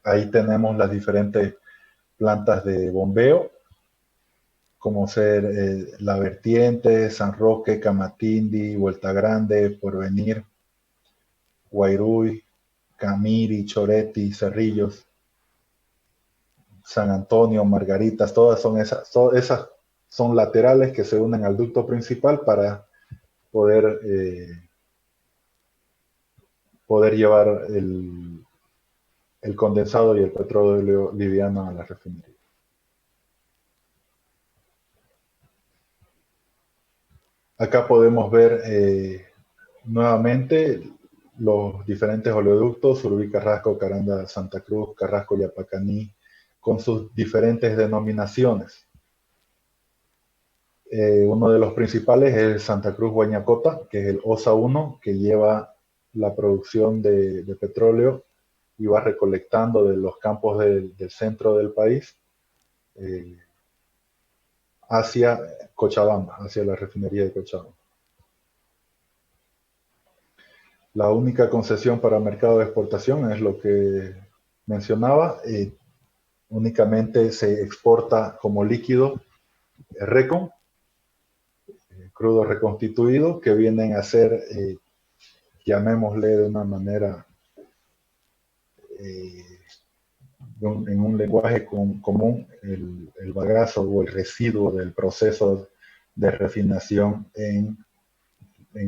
Ahí tenemos las diferentes plantas de bombeo, como ser La Vertiente, San Roque, Camatindi, Vuelta Grande, Porvenir, Guairuy, Camiri, Choretti, Cerrillos, San Antonio, Margaritas, todas esas son laterales que se unen al ducto principal para poder llevar el condensado y el petróleo liviano a la refinería. Acá podemos ver nuevamente los diferentes oleoductos, Surubí, Carrasco, Caranda, Santa Cruz, Carrasco, Yapacaní, con sus diferentes denominaciones. Uno de los principales es el Santa Cruz Huañacota, que es el OSA 1, que lleva la producción de petróleo y va recolectando de los campos del centro del país hacia Cochabamba, hacia la refinería de Cochabamba. La única concesión para mercado de exportación es lo que mencionaba. Únicamente se exporta como líquido RECON, crudo reconstituido, que vienen a ser, llamémosle de una manera, en un lenguaje común, el bagazo o el residuo del proceso de refinación en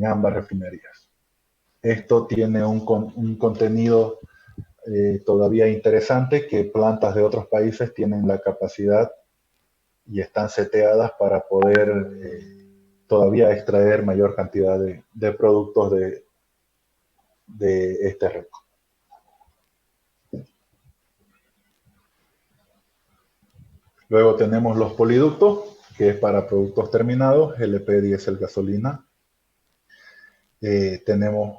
ambas refinerías. Esto tiene un contenido todavía interesante, que plantas de otros países tienen la capacidad y están seteadas para poder todavía extraer mayor cantidad de productos de este RECO. Luego tenemos los poliductos, que es para productos terminados, LP, diésel, gasolina. Tenemos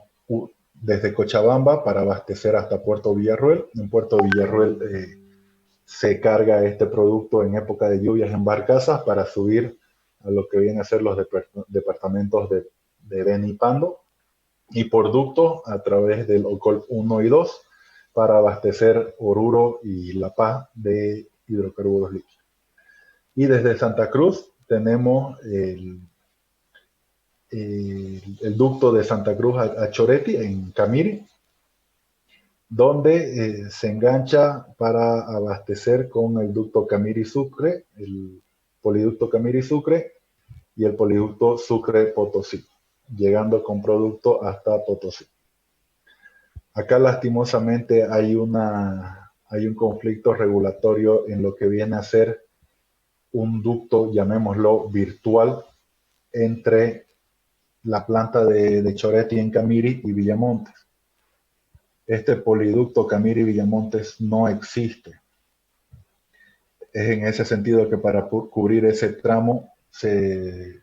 desde Cochabamba para abastecer hasta Puerto Villarroel. En Puerto Villarroel se carga este producto en época de lluvias en barcazas para subir a lo que vienen a ser los departamentos de Beni y Pando, y por ducto a través del OCOL 1 y 2 para abastecer Oruro y La Paz de hidrocarburos líquidos. Y desde Santa Cruz tenemos el ducto de Santa Cruz a Choretti en Camiri, donde se engancha para abastecer con el ducto Camiri-Sucre, el poliducto Camiri-Sucre y el poliducto Sucre-Potosí, llegando con producto hasta Potosí. Acá lastimosamente hay un conflicto regulatorio en lo que viene a ser un ducto, llamémoslo virtual, entre la planta de Choretti en Camiri y Villamontes. Este poliducto Camiri-Villamontes no existe. Es en ese sentido que para cubrir ese tramo se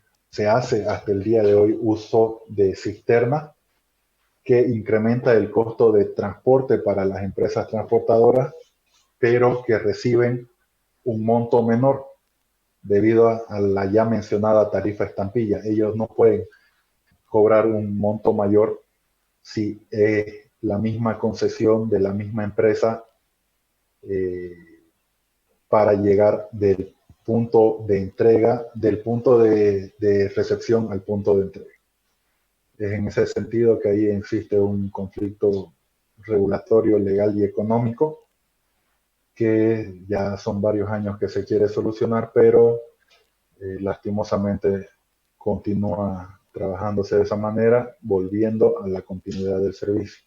hace hasta el día de hoy uso de cisterna, que incrementa el costo de transporte para las empresas transportadoras pero que reciben un monto menor debido a la ya mencionada tarifa estampilla. Ellos no pueden cobrar un monto mayor si es la misma concesión de la misma empresa eh, para llegar del punto de entrega, del punto de recepción al punto de entrega. Es en ese sentido que ahí existe un conflicto regulatorio, legal y económico que ya son varios años que se quiere solucionar, pero lastimosamente continúa trabajándose de esa manera, volviendo a la continuidad del servicio.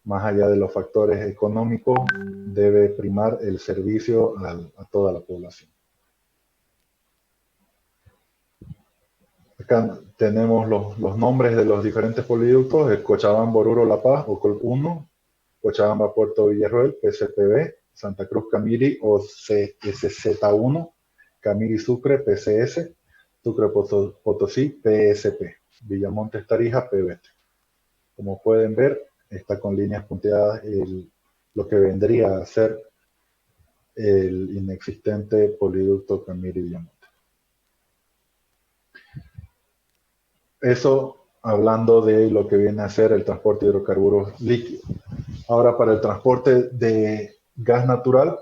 Más allá de los factores económicos, debe primar el servicio a toda la población. Acá tenemos los nombres de los diferentes poliductos: el Cochabamba Oruro La Paz o COL 1, Cochabamba Puerto Villarroel, PCPB, Santa Cruz Camiri o CSZ1, Camiri Sucre, PCS, Sucre Potosí, PSP, Villamontes Tarija, PBT. Como pueden ver, está con líneas punteadas lo que vendría a ser el inexistente poliducto Camiri Villamontes. Eso hablando de lo que viene a ser el transporte de hidrocarburos líquidos. Ahora, para el transporte de gas natural,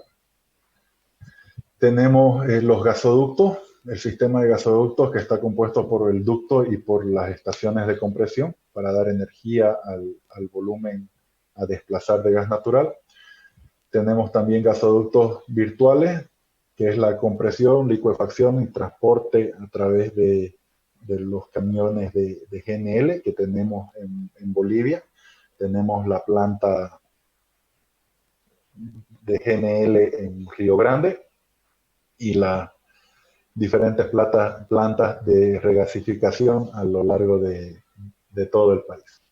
tenemos los gasoductos, el sistema de gasoductos que está compuesto por el ducto y por las estaciones de compresión para dar energía al volumen a desplazar de gas natural. Tenemos también gasoductos virtuales, que es la compresión, licuefacción y transporte a través de los camiones de GNL que tenemos en Bolivia. Tenemos la planta de GNL en Río Grande y las diferentes plantas de regasificación a lo largo de todo el país,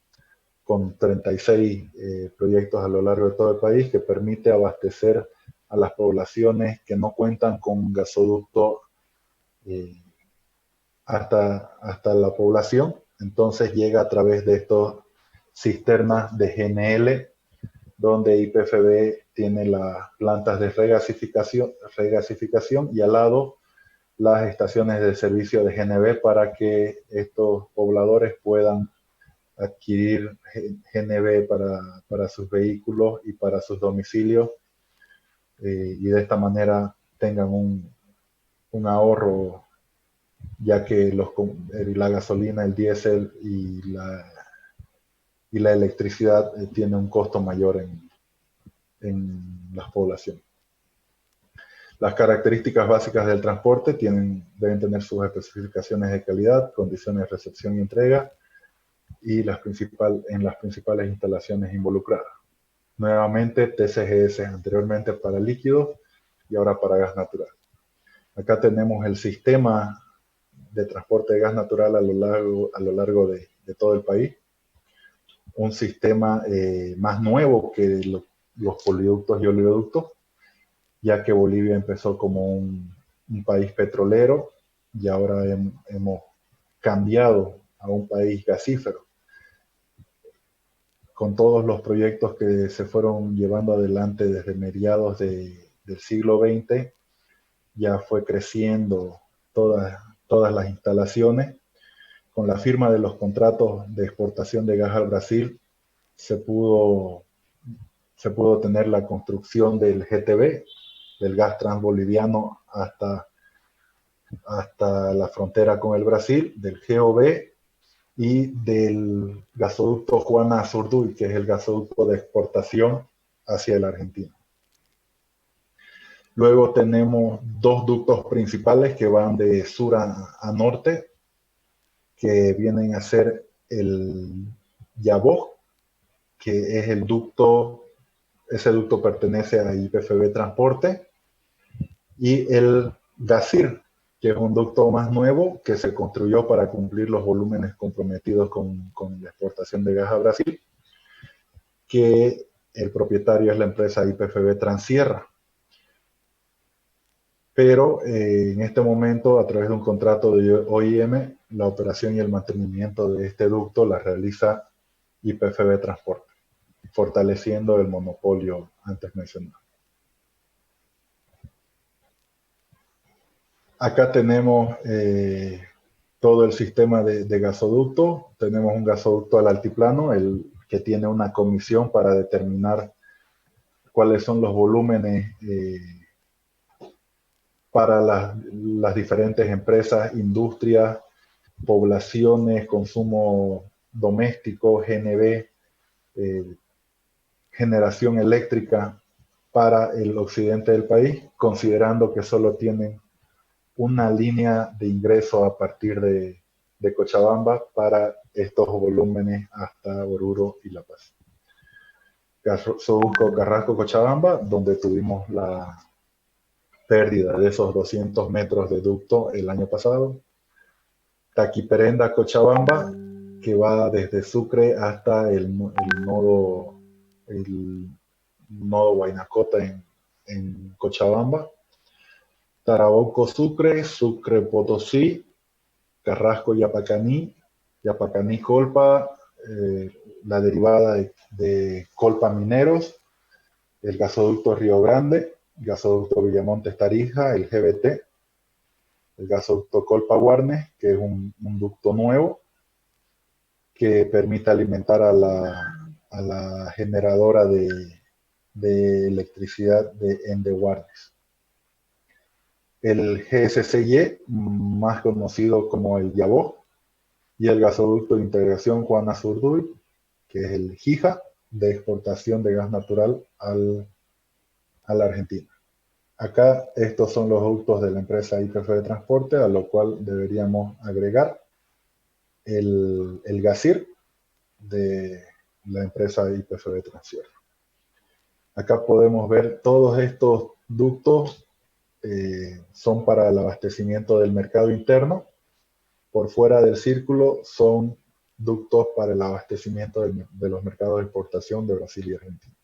con 36 proyectos a lo largo de todo el país que permite abastecer a las poblaciones que no cuentan con gasoducto hasta la población. Entonces llega a través de estos cisternas de GNL, donde YPFB tiene las plantas de regasificación y al lado las estaciones de servicio de GNB para que estos pobladores puedan adquirir GNB para sus vehículos y para sus domicilios y de esta manera tengan un ahorro, ya que la gasolina, el diésel y la electricidad tiene un costo mayor en las poblaciones. Las características básicas del transporte deben tener sus especificaciones de calidad, condiciones de recepción y entrega y en las principales instalaciones involucradas. Nuevamente TCGS, anteriormente para líquidos y ahora para gas natural. Acá tenemos el sistema de transporte de gas natural a lo largo de todo el país. Un sistema más nuevo que los poliductos y oleoductos, ya que Bolivia empezó como un país petrolero y ahora hemos cambiado a un país gasífero. Con todos los proyectos que se fueron llevando adelante desde mediados del siglo XX, ya fue creciendo todas las instalaciones. Con la firma de los contratos de exportación de gas al Brasil, se pudo tener la construcción del GTB, del gas transboliviano hasta la frontera con el Brasil, del GOB y del gasoducto Juana Azurduy, que es el gasoducto de exportación hacia la Argentina. Luego tenemos dos ductos principales que van de sur a norte, que vienen a ser el Yaboj, que es ese ducto pertenece a YPFB Transporte, y el Gasir, que es un ducto más nuevo que se construyó para cumplir los volúmenes comprometidos con la exportación de gas a Brasil, que el propietario es la empresa YPFB Transierra. Pero en este momento, a través de un contrato de OIM, la operación y el mantenimiento de este ducto la realiza YPFB Transporte, fortaleciendo el monopolio antes mencionado. Acá tenemos todo el sistema de gasoducto. Tenemos un gasoducto al altiplano, el que tiene una comisión para determinar cuáles son los volúmenes para las diferentes empresas, industrias, poblaciones, consumo doméstico, GNB, eh, generación eléctrica para el occidente del país, considerando que solo tienen una línea de ingreso a partir de Cochabamba para estos volúmenes hasta Oruro y La Paz. Gasoducto Carrasco-Cochabamba, donde tuvimos la pérdida de esos 200 metros de ducto el año pasado. Taquiperenda-Cochabamba, que va desde Sucre hasta el nodo Huaynacota en Cochabamba. Tarabuco-Sucre, Sucre-Potosí, Carrasco-Yapacaní, Yapacaní-Colpa, la derivada de Colpa Mineros, el gasoducto Río Grande, gasoducto Villamontes-Tarija, el GBT, el gasoducto Colpa-Guarnes, que es un ducto nuevo que permite alimentar a la generadora de electricidad de Ende-Guarnes. El GSCY, más conocido como el Yabó, y el gasoducto de integración Juana Zurduy, que es el GIJA, de exportación de gas natural a la Argentina. Acá estos son los ductos de la empresa YPF de Transporte, a lo cual deberíamos agregar el GASIR de la empresa YPF de Transfer. Acá podemos ver todos estos ductos son para el abastecimiento del mercado interno. Por fuera del círculo son ductos para el abastecimiento de los mercados de exportación de Brasil y Argentina.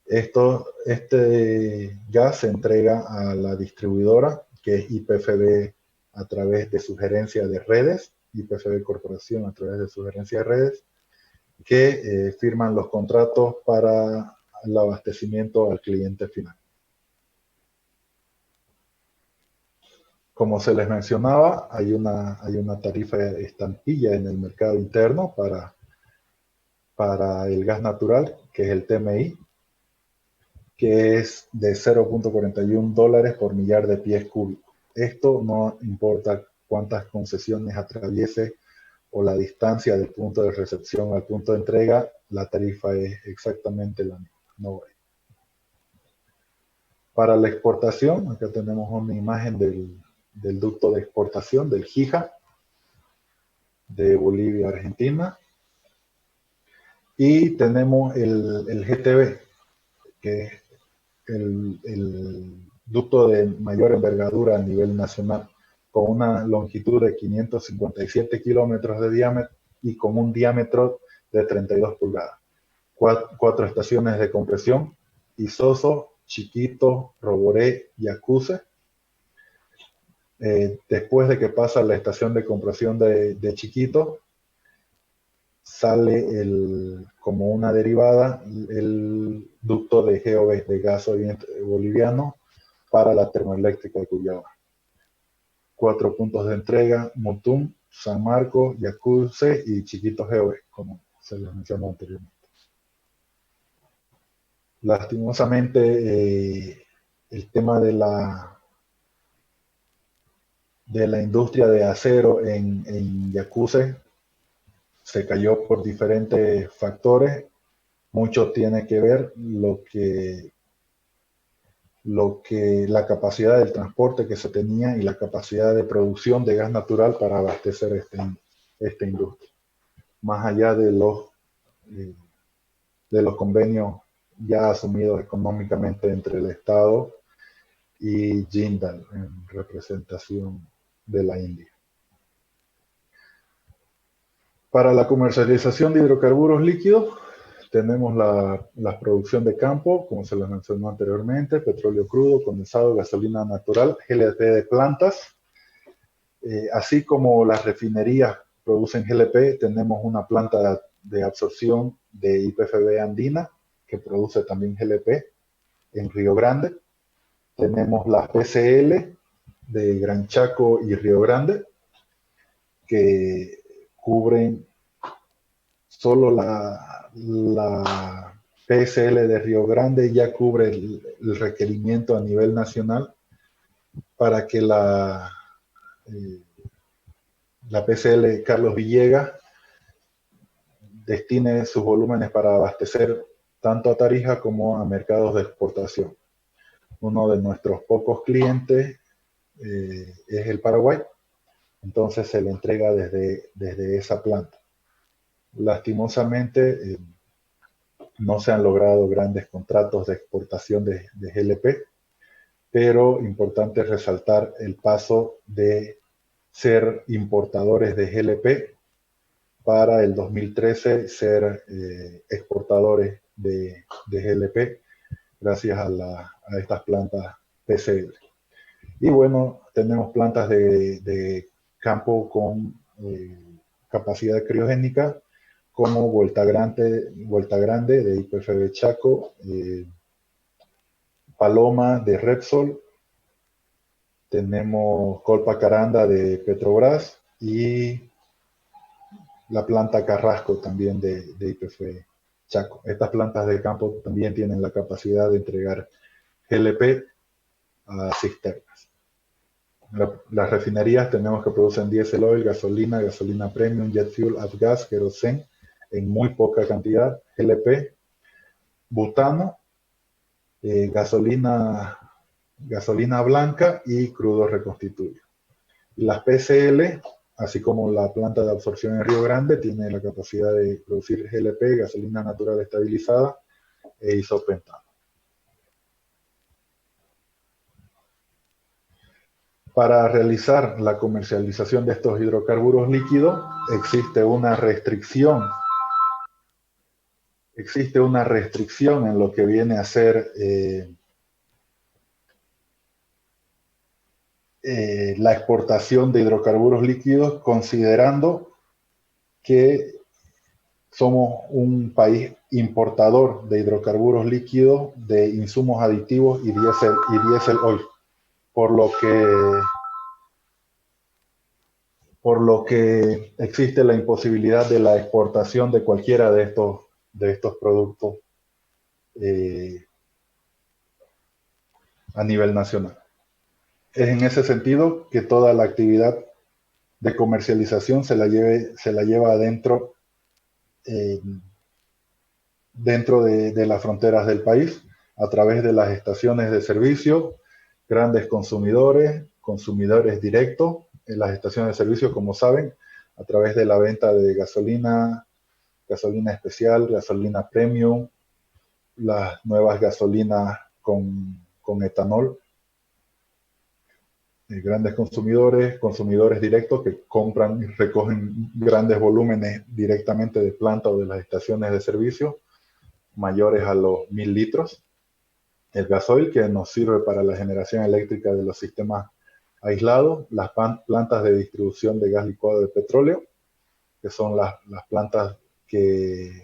Este gas se entrega a la distribuidora, que es YPFB a través de su gerencia de redes, YPFB Corporación a través de su gerencia de redes, que firman los contratos para el abastecimiento al cliente final. Como se les mencionaba, hay una tarifa estampilla en el mercado interno para el gas natural, que es el TMI, que es de $0.41 por millar de pies cúbicos. Esto no importa cuántas concesiones atraviese o la distancia del punto de recepción al punto de entrega, la tarifa es exactamente la misma. No varía. Para la exportación, acá tenemos una imagen del ducto de exportación, del GIJA, de Bolivia a Argentina. Y tenemos el GTB, que es el ducto de mayor envergadura a nivel nacional, con una longitud de 557 kilómetros de diámetro y con un diámetro de 32 pulgadas. Cuatro estaciones de compresión: Isoso, Chiquito, Roboré y Acuse. Después de que pasa la estación de compresión de Chiquito, sale como una derivada el ducto de GOB, de gas boliviano, para la termoeléctrica de Cuyaba. 4 puntos de entrega: Mutum, San Marcos, Yacuse y Chiquito GOB, como se les mencionó anteriormente. Lastimosamente, el tema de la industria de acero en Yacuse se cayó por diferentes factores. Mucho tiene que ver la capacidad del transporte que se tenía y la capacidad de producción de gas natural para abastecer esta industria. Más allá de los convenios ya asumidos económicamente entre el Estado y Jindal en representación de la India. Para la comercialización de hidrocarburos líquidos, tenemos la producción de campo, como se les mencionó anteriormente: petróleo crudo, condensado, gasolina natural, GLP de plantas. Así como las refinerías producen GLP, tenemos una planta de absorción de YPFB Andina, que produce también GLP en Río Grande. Tenemos la PCL, de Gran Chaco y Río Grande, que cubren solo la PSL de Río Grande, ya cubre el requerimiento a nivel nacional para que eh, la PSL Carlos Villegas destine sus volúmenes para abastecer tanto a Tarija como a mercados de exportación. Uno de nuestros pocos clientes es el Paraguay, entonces se le entrega desde esa planta. Lastimosamente, no se han logrado grandes contratos de exportación de GLP, pero importante resaltar el paso de ser importadores de GLP para el 2013 ser exportadores de GLP gracias a estas plantas PCL. Y bueno, tenemos plantas de campo con capacidad criogénica como Vuelta Grande de IPFB Chaco, Paloma de Repsol, tenemos Colpa Caranda de Petrobras y la planta Carrasco también de IPF Chaco. Estas plantas de campo también tienen la capacidad de entregar GLP a cisternas. Las refinerías tenemos que producen diésel oil, gasolina, gasolina premium, jet fuel, avgas, kerosene en muy poca cantidad, GLP, butano, gasolina blanca y crudo reconstituido. Las PCL, así como la planta de absorción en Río Grande, tiene la capacidad de producir GLP, gasolina natural estabilizada e isopentano. Para realizar la comercialización de estos hidrocarburos líquidos existe una restricción en lo que viene a ser la exportación de hidrocarburos líquidos, considerando que somos un país importador de hidrocarburos líquidos, de insumos aditivos y diésel oil, por lo que existe la imposibilidad de la exportación de cualquiera de estos productos a nivel nacional. Es en ese sentido que toda la actividad de comercialización se la lleva adentro, dentro de las fronteras del país, a través de las estaciones de servicio, grandes consumidores directos en las estaciones de servicio, como saben, a través de la venta de gasolina especial, gasolina premium, las nuevas gasolinas con etanol. Grandes consumidores directos que compran y recogen grandes volúmenes directamente de planta o de las estaciones de servicio, mayores a los 1000 litros. El gasoil, que nos sirve para la generación eléctrica de los sistemas aislados, las plantas de distribución de gas licuado de petróleo, que son las plantas que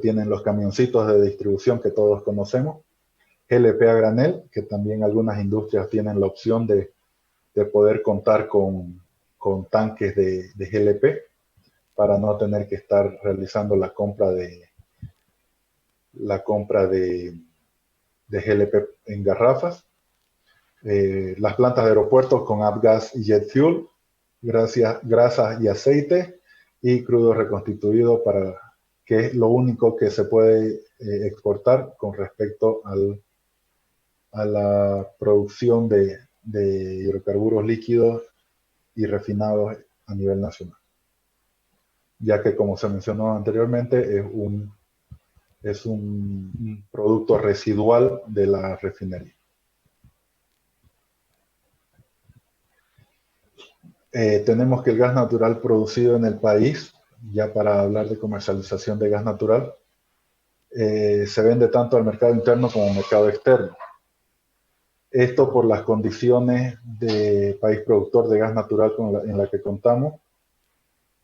tienen los camioncitos de distribución que todos conocemos, GLP a granel, que también algunas industrias tienen la opción de poder contar con tanques de GLP para no tener que estar realizando la compra de GLP en garrafas. Las plantas de aeropuertos con avgas y jet fuel, grasas y aceite y crudo reconstituido, que es lo único que se puede exportar con respecto a la producción de hidrocarburos líquidos y refinados a nivel nacional, ya que, como se mencionó anteriormente, es un producto residual de la refinería. Tenemos que el gas natural producido en el país, ya para hablar de comercialización de gas natural, se vende tanto al mercado interno como al mercado externo. Esto por las condiciones de país productor de gas natural en la que contamos,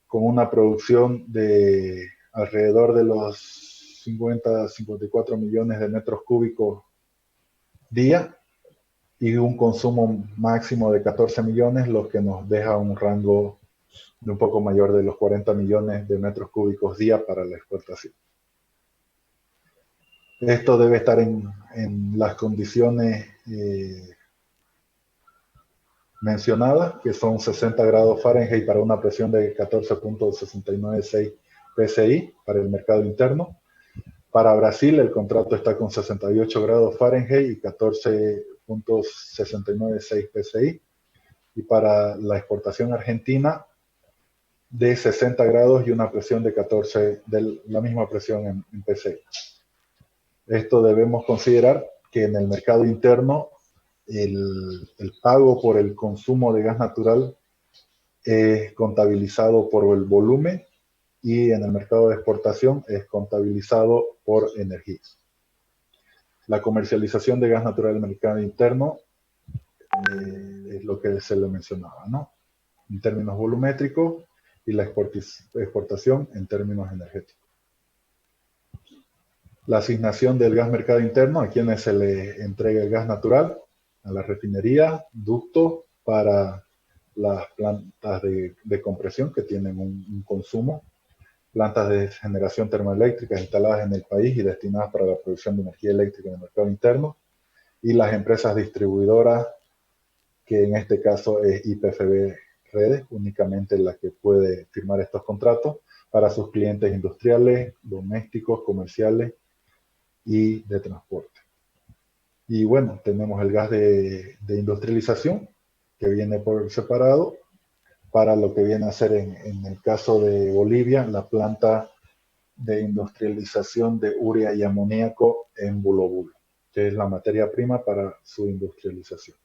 con una producción de alrededor de los 50-54 millones de metros cúbicos día, y un consumo máximo de 14 millones, lo que nos deja un rango de un poco mayor de los 40 millones de metros cúbicos día para la exportación. Esto debe estar en las condiciones mencionadas, que son 60 grados Fahrenheit para una presión de 14.696 PSI para el mercado interno. Para Brasil el contrato está con 68 grados Fahrenheit y 14.696 PSI. Y para la exportación argentina de 60 grados y una presión de 14, de la misma presión en PSI. Esto debemos considerar que en el mercado interno el pago por el consumo de gas natural es contabilizado por el volumen y en el mercado de exportación es contabilizado por energía. La comercialización de gas natural en el mercado interno es lo que se le mencionaba, ¿no? En términos volumétricos y la exportación en términos energéticos. La asignación del gas mercado interno, a quienes se le entrega el gas natural, a la refinería, ductos para las plantas de compresión que tienen un consumo, plantas de generación termoeléctrica instaladas en el país y destinadas para la producción de energía eléctrica en el mercado interno, y las empresas distribuidoras, que en este caso es YPFB Redes, únicamente la que puede firmar estos contratos para sus clientes industriales, domésticos, comerciales y de transporte. Y bueno, tenemos el gas de industrialización, que viene por separado, para lo que viene a ser en el caso de Bolivia, la planta de industrialización de urea y amoníaco en Bulo Bulo, que es la materia prima para su industrialización.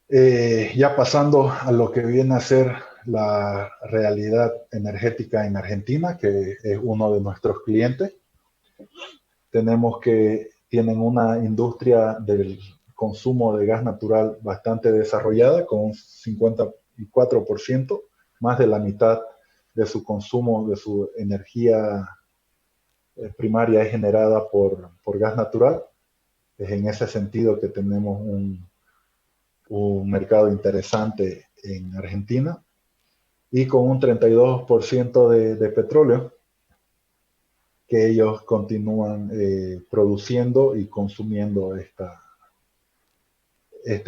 Ya pasando a lo que viene a ser la realidad energética en Argentina, que es uno de nuestros clientes. Tenemos que tienen una industria del consumo de gas natural bastante desarrollada, con un 54%, más de la mitad de su consumo, de su energía primaria es generada por gas natural. Es en ese sentido que tenemos un mercado interesante en Argentina, y con un 32% de petróleo que ellos continúan produciendo y consumiendo este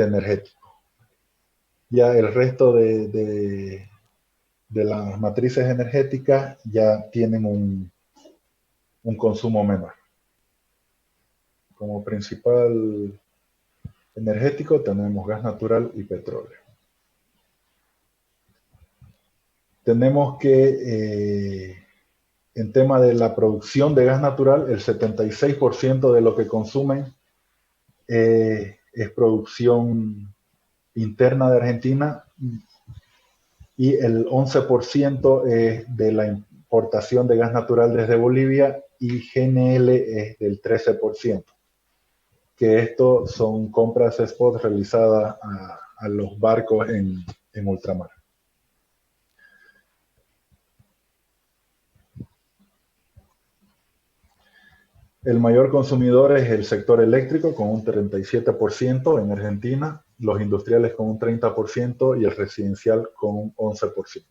energético. Ya el resto de las matrices energéticas ya tienen un consumo menor. Como principal energético tenemos gas natural y petróleo. Tenemos que, en tema de la producción de gas natural, el 76% de lo que consumen es producción interna de Argentina, y el 11% es de la importación de gas natural desde Bolivia, y GNL es del 13%, que esto son compras spot realizadas a los barcos en ultramar. El mayor consumidor es el sector eléctrico, con un 37% en Argentina, los industriales con un 30% y el residencial con un 11%.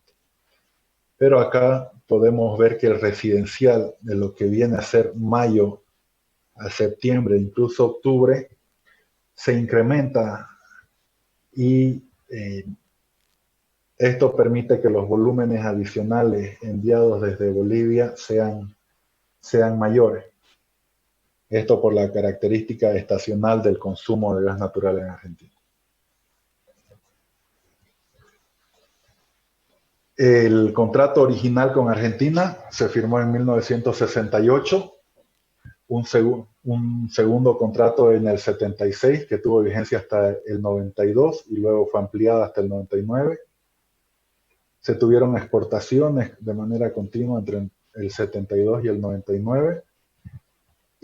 Pero acá podemos ver que el residencial, de lo que viene a ser mayo a septiembre, incluso octubre, se incrementa, y esto permite que los volúmenes adicionales enviados desde Bolivia sean mayores. Esto por la característica estacional del consumo de gas natural en Argentina. El contrato original con Argentina se firmó en 1968, un segundo contrato en el 76 que tuvo vigencia hasta el 92 y luego fue ampliada hasta el 99. Se tuvieron exportaciones de manera continua entre el 72 y el 99.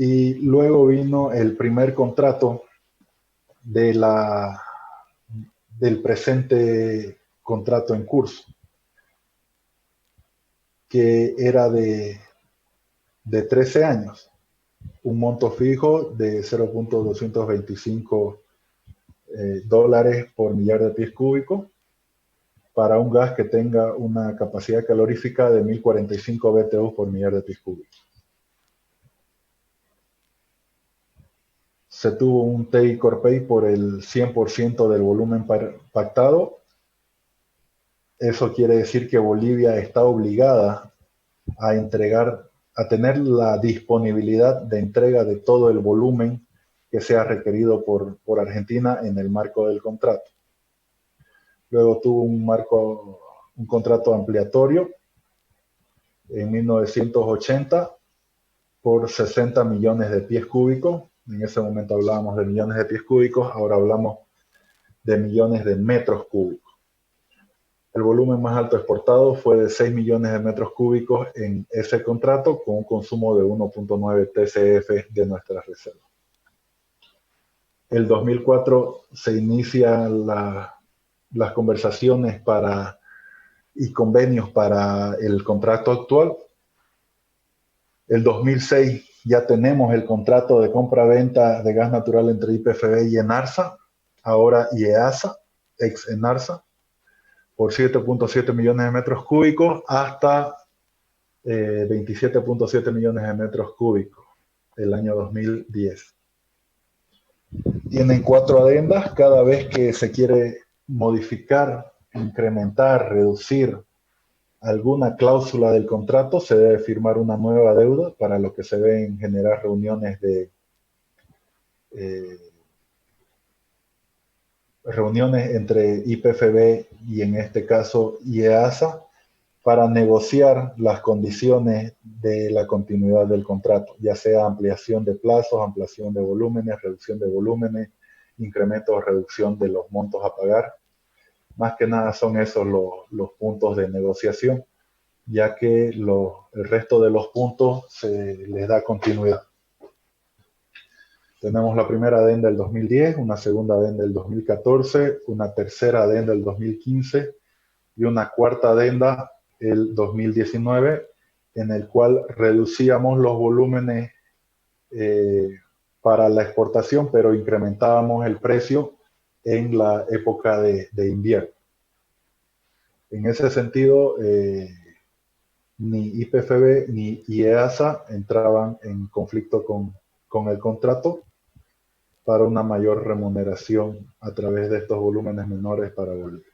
Y luego vino el primer contrato del presente contrato en curso, que era de 13 años. un monto fijo de 0.225 dólares por millar de pies cúbicos para un gas que tenga una capacidad calorífica de 1045 BTU por millar de pies cúbicos. Se tuvo un take or pay por el 100% del volumen pactado. Eso quiere decir que Bolivia está obligada a entregar, a tener la disponibilidad de entrega de todo el volumen que sea requerido por Argentina en el marco del contrato. Luego tuvo un contrato ampliatorio en 1980 por 60 millones de pies cúbicos. En ese momento hablábamos de millones de pies cúbicos, ahora hablamos de millones de metros cúbicos. El volumen más alto exportado fue de 6 millones de metros cúbicos en ese contrato, con un consumo de 1.9 TCF de nuestras reservas. El 2004 se inician las conversaciones y convenios para el contrato actual. El 2006 ya tenemos el contrato de compra-venta de gas natural entre YPFB y ENARSA, ahora IEASA, ex ENARSA, por 7.7 millones de metros cúbicos hasta 27.7 millones de metros cúbicos el año 2010. Tienen 4 adendas. Cada vez que se quiere modificar, incrementar, reducir alguna cláusula del contrato, se debe firmar una nueva deuda, para lo que se deben generar reuniones entre YPFB y en este caso IEASA para negociar las condiciones de la continuidad del contrato, ya sea ampliación de plazos, ampliación de volúmenes, reducción de volúmenes, incremento o reducción de los montos a pagar. Más que nada son esos los puntos de negociación, ya que el resto de los puntos se les da continuidad. Tenemos la primera adenda del 2010, una segunda adenda del 2014, una tercera adenda del 2015 y una cuarta adenda el 2019, en el cual reducíamos los volúmenes para la exportación, pero incrementábamos el precio en la época de invierno. En ese sentido, ni YPFB ni IEASA entraban en conflicto con el contrato para una mayor remuneración a través de estos volúmenes menores para Bolivia.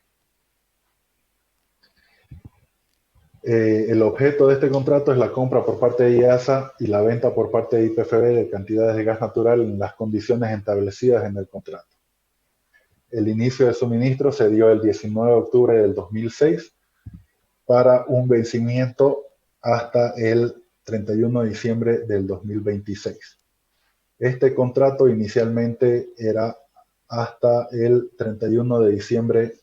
El objeto de este contrato es la compra por parte de IEASA y la venta por parte de YPFB de cantidades de gas natural en las condiciones establecidas en el contrato. El inicio de suministro se dio el 19 de octubre del 2006 para un vencimiento hasta el 31 de diciembre del 2026. Este contrato inicialmente era hasta el 31 de diciembre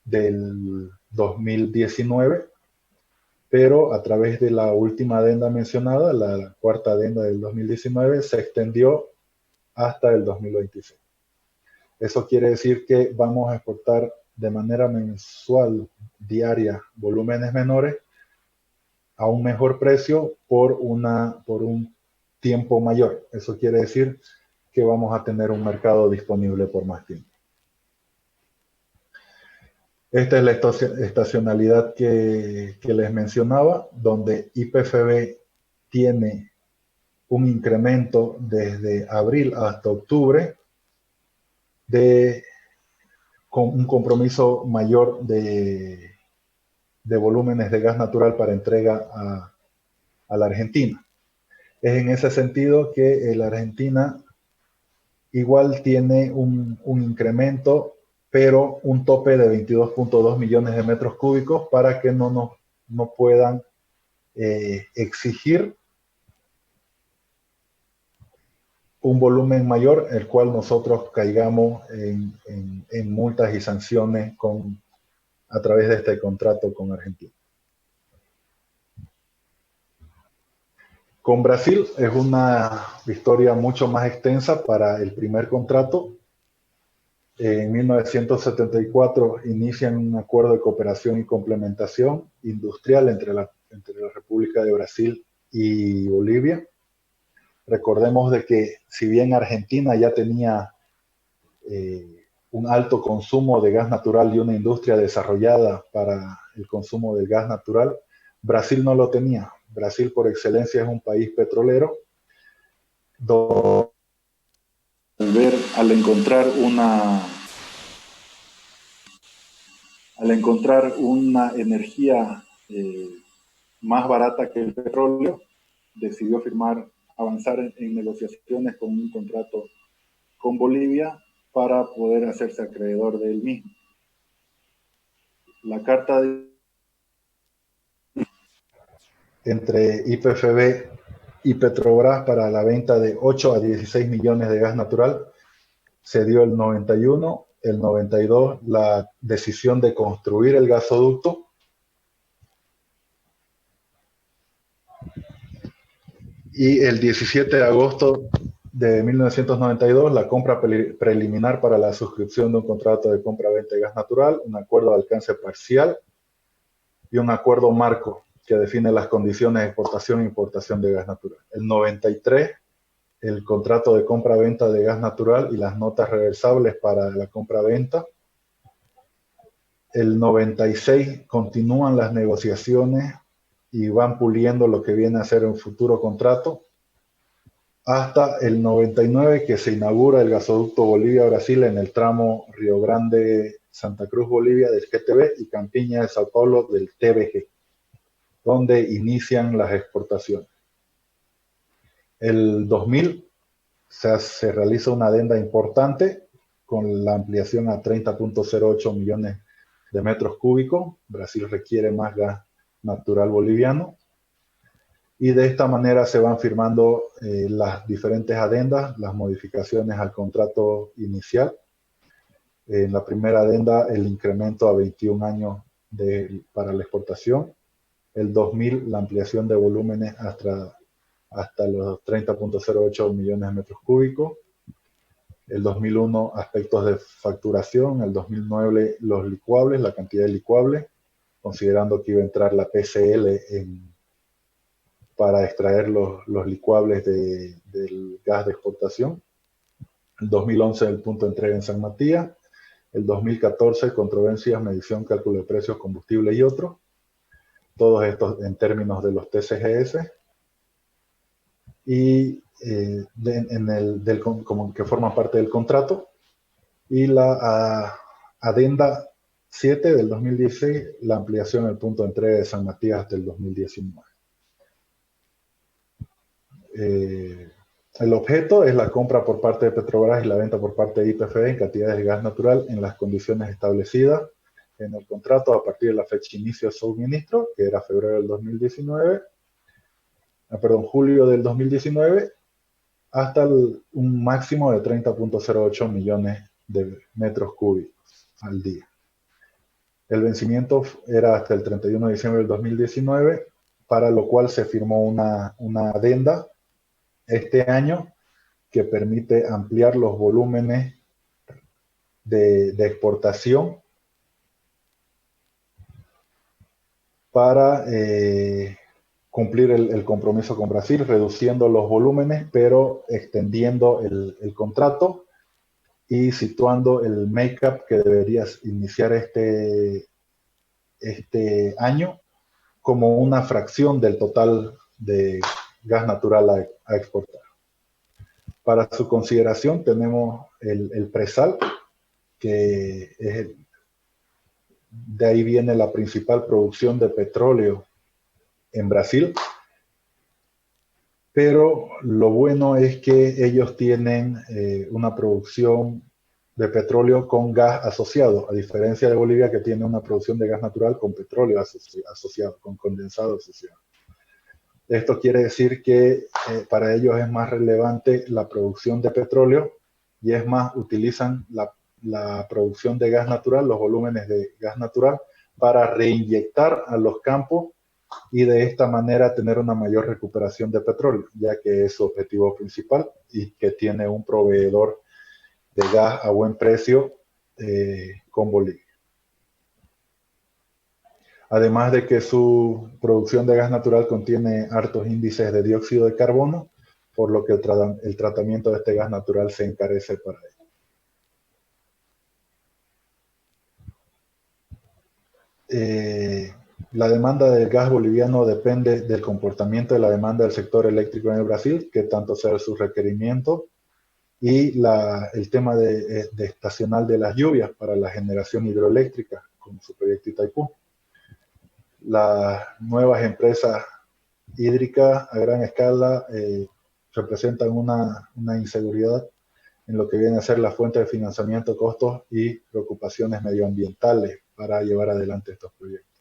del 2019, pero a través de la última adenda mencionada, la cuarta adenda del 2019, se extendió hasta el 2026. Eso quiere decir que vamos a exportar de manera mensual, diaria, volúmenes menores a un mejor precio por un tiempo mayor. Eso quiere decir que vamos a tener un mercado disponible por más tiempo. Esta es la estacionalidad que les mencionaba, donde YPFB tiene un incremento desde abril hasta octubre con un compromiso mayor de volúmenes de gas natural para entrega a la Argentina. Es en ese sentido que la Argentina igual tiene un incremento, pero un tope de 22.2 millones de metros cúbicos para que no puedan exigir un volumen mayor, el cual nosotros caigamos en multas y sanciones a través de este contrato con Argentina. Con Brasil es una historia mucho más extensa. Para el primer contrato, en 1974 inician un acuerdo de cooperación y complementación industrial entre la República de Brasil y Bolivia. Recordemos de que si bien Argentina ya tenía un alto consumo de gas natural y una industria desarrollada para el consumo del gas natural, Brasil no lo tenía. Brasil por excelencia es un país petrolero. Al encontrar una energía más barata que el petróleo, decidió avanzar en negociaciones con un contrato con Bolivia para poder hacerse acreedor de él mismo. La carta entre YPFB y Petrobras para la venta de 8 a 16 millones de gas natural se dio el 91, el 92 la decisión de construir el gasoducto y el 17 de agosto de 1992 la compra preliminar para la suscripción de un contrato de compra-venta de gas natural, un acuerdo de alcance parcial y un acuerdo marco que define las condiciones de exportación e importación de gas natural. El 93, el contrato de compra-venta de gas natural y las notas reversables para la compra-venta. El 96 continúan las negociaciones y van puliendo lo que viene a ser un futuro contrato, hasta el 99 que se inaugura el gasoducto Bolivia-Brasil en el tramo Río Grande-Santa Cruz-Bolivia del GTB y Campiña de Sao Paulo del TBG, donde inician las exportaciones. El 2000 se realiza una adenda importante con la ampliación a 30.08 millones de metros cúbicos. Brasil requiere más gas natural boliviano. Y de esta manera se van firmando las diferentes adendas, las modificaciones al contrato inicial. En la primera adenda, el incremento a 21 años para la exportación. El 2000, la ampliación de volúmenes hasta los 30.08 millones de metros cúbicos. El 2001, aspectos de facturación. El 2009, los licuables, la cantidad de licuables, considerando que iba a entrar la PCL para extraer los licuables del gas de exportación. El 2011, el punto de entrega en San Matías. El 2014, controversias, medición, cálculo de precios, combustible y otros. Todos estos en términos de los TCGS. Y como que forman parte del contrato. Y la adenda 7 del 2016, la ampliación del punto de entrega de San Matías del 2019. El objeto es la compra por parte de Petrobras y la venta por parte de YPFB en cantidades de gas natural en las condiciones establecidas en el contrato a partir de la fecha de inicio de suministro, que era julio del 2019, hasta un máximo de 30.08 millones de metros cúbicos al día. El vencimiento era hasta el 31 de diciembre del 2019, para lo cual se firmó una adenda este año que permite ampliar los volúmenes de exportación para cumplir el compromiso con Brasil, reduciendo los volúmenes, pero extendiendo el contrato y situando el make-up que deberías iniciar este año como una fracción del total de gas natural a exportar. Para su consideración tenemos el presal, que de ahí viene la principal producción de petróleo en Brasil. Pero lo bueno es que ellos tienen una producción de petróleo con gas asociado, a diferencia de Bolivia, que tiene una producción de gas natural con petróleo asociado, con condensado asociado. Esto quiere decir que para ellos es más relevante la producción de petróleo y es más, utilizan la producción de gas natural, los volúmenes de gas natural, para reinyectar a los campos y de esta manera tener una mayor recuperación de petróleo, ya que es su objetivo principal y que tiene un proveedor de gas a buen precio con Bolivia. Además de que su producción de gas natural contiene altos índices de dióxido de carbono, por lo que el tratamiento de este gas natural se encarece para ello. La demanda del gas boliviano depende del comportamiento de la demanda del sector eléctrico en el Brasil, que tanto sea su requerimiento, y el tema de estacional de las lluvias para la generación hidroeléctrica, como su proyecto Itaipú. Las nuevas empresas hídricas a gran escala representan una inseguridad en lo que viene a ser la fuente de financiamiento, costos y preocupaciones medioambientales para llevar adelante estos proyectos.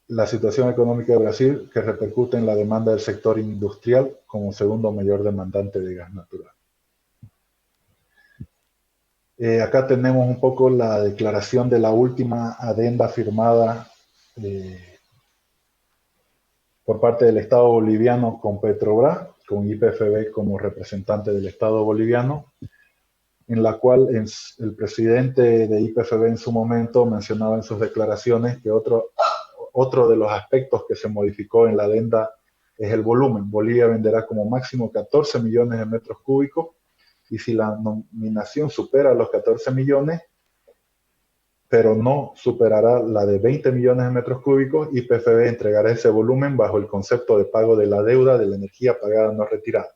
La situación económica de Brasil, que repercute en la demanda del sector industrial como segundo mayor demandante de gas natural. Acá tenemos un poco la declaración de la última adenda firmada por parte del Estado boliviano con Petrobras, con YPFB como representante del Estado boliviano, en la cual el presidente de YPFB en su momento mencionaba en sus declaraciones que otro de los aspectos que se modificó en la adenda es el volumen. Bolivia venderá como máximo 14 millones de metros cúbicos y si la nominación supera los 14 millones, pero no superará la de 20 millones de metros cúbicos, YPFB entregará ese volumen bajo el concepto de pago de la deuda de la energía pagada no retirada.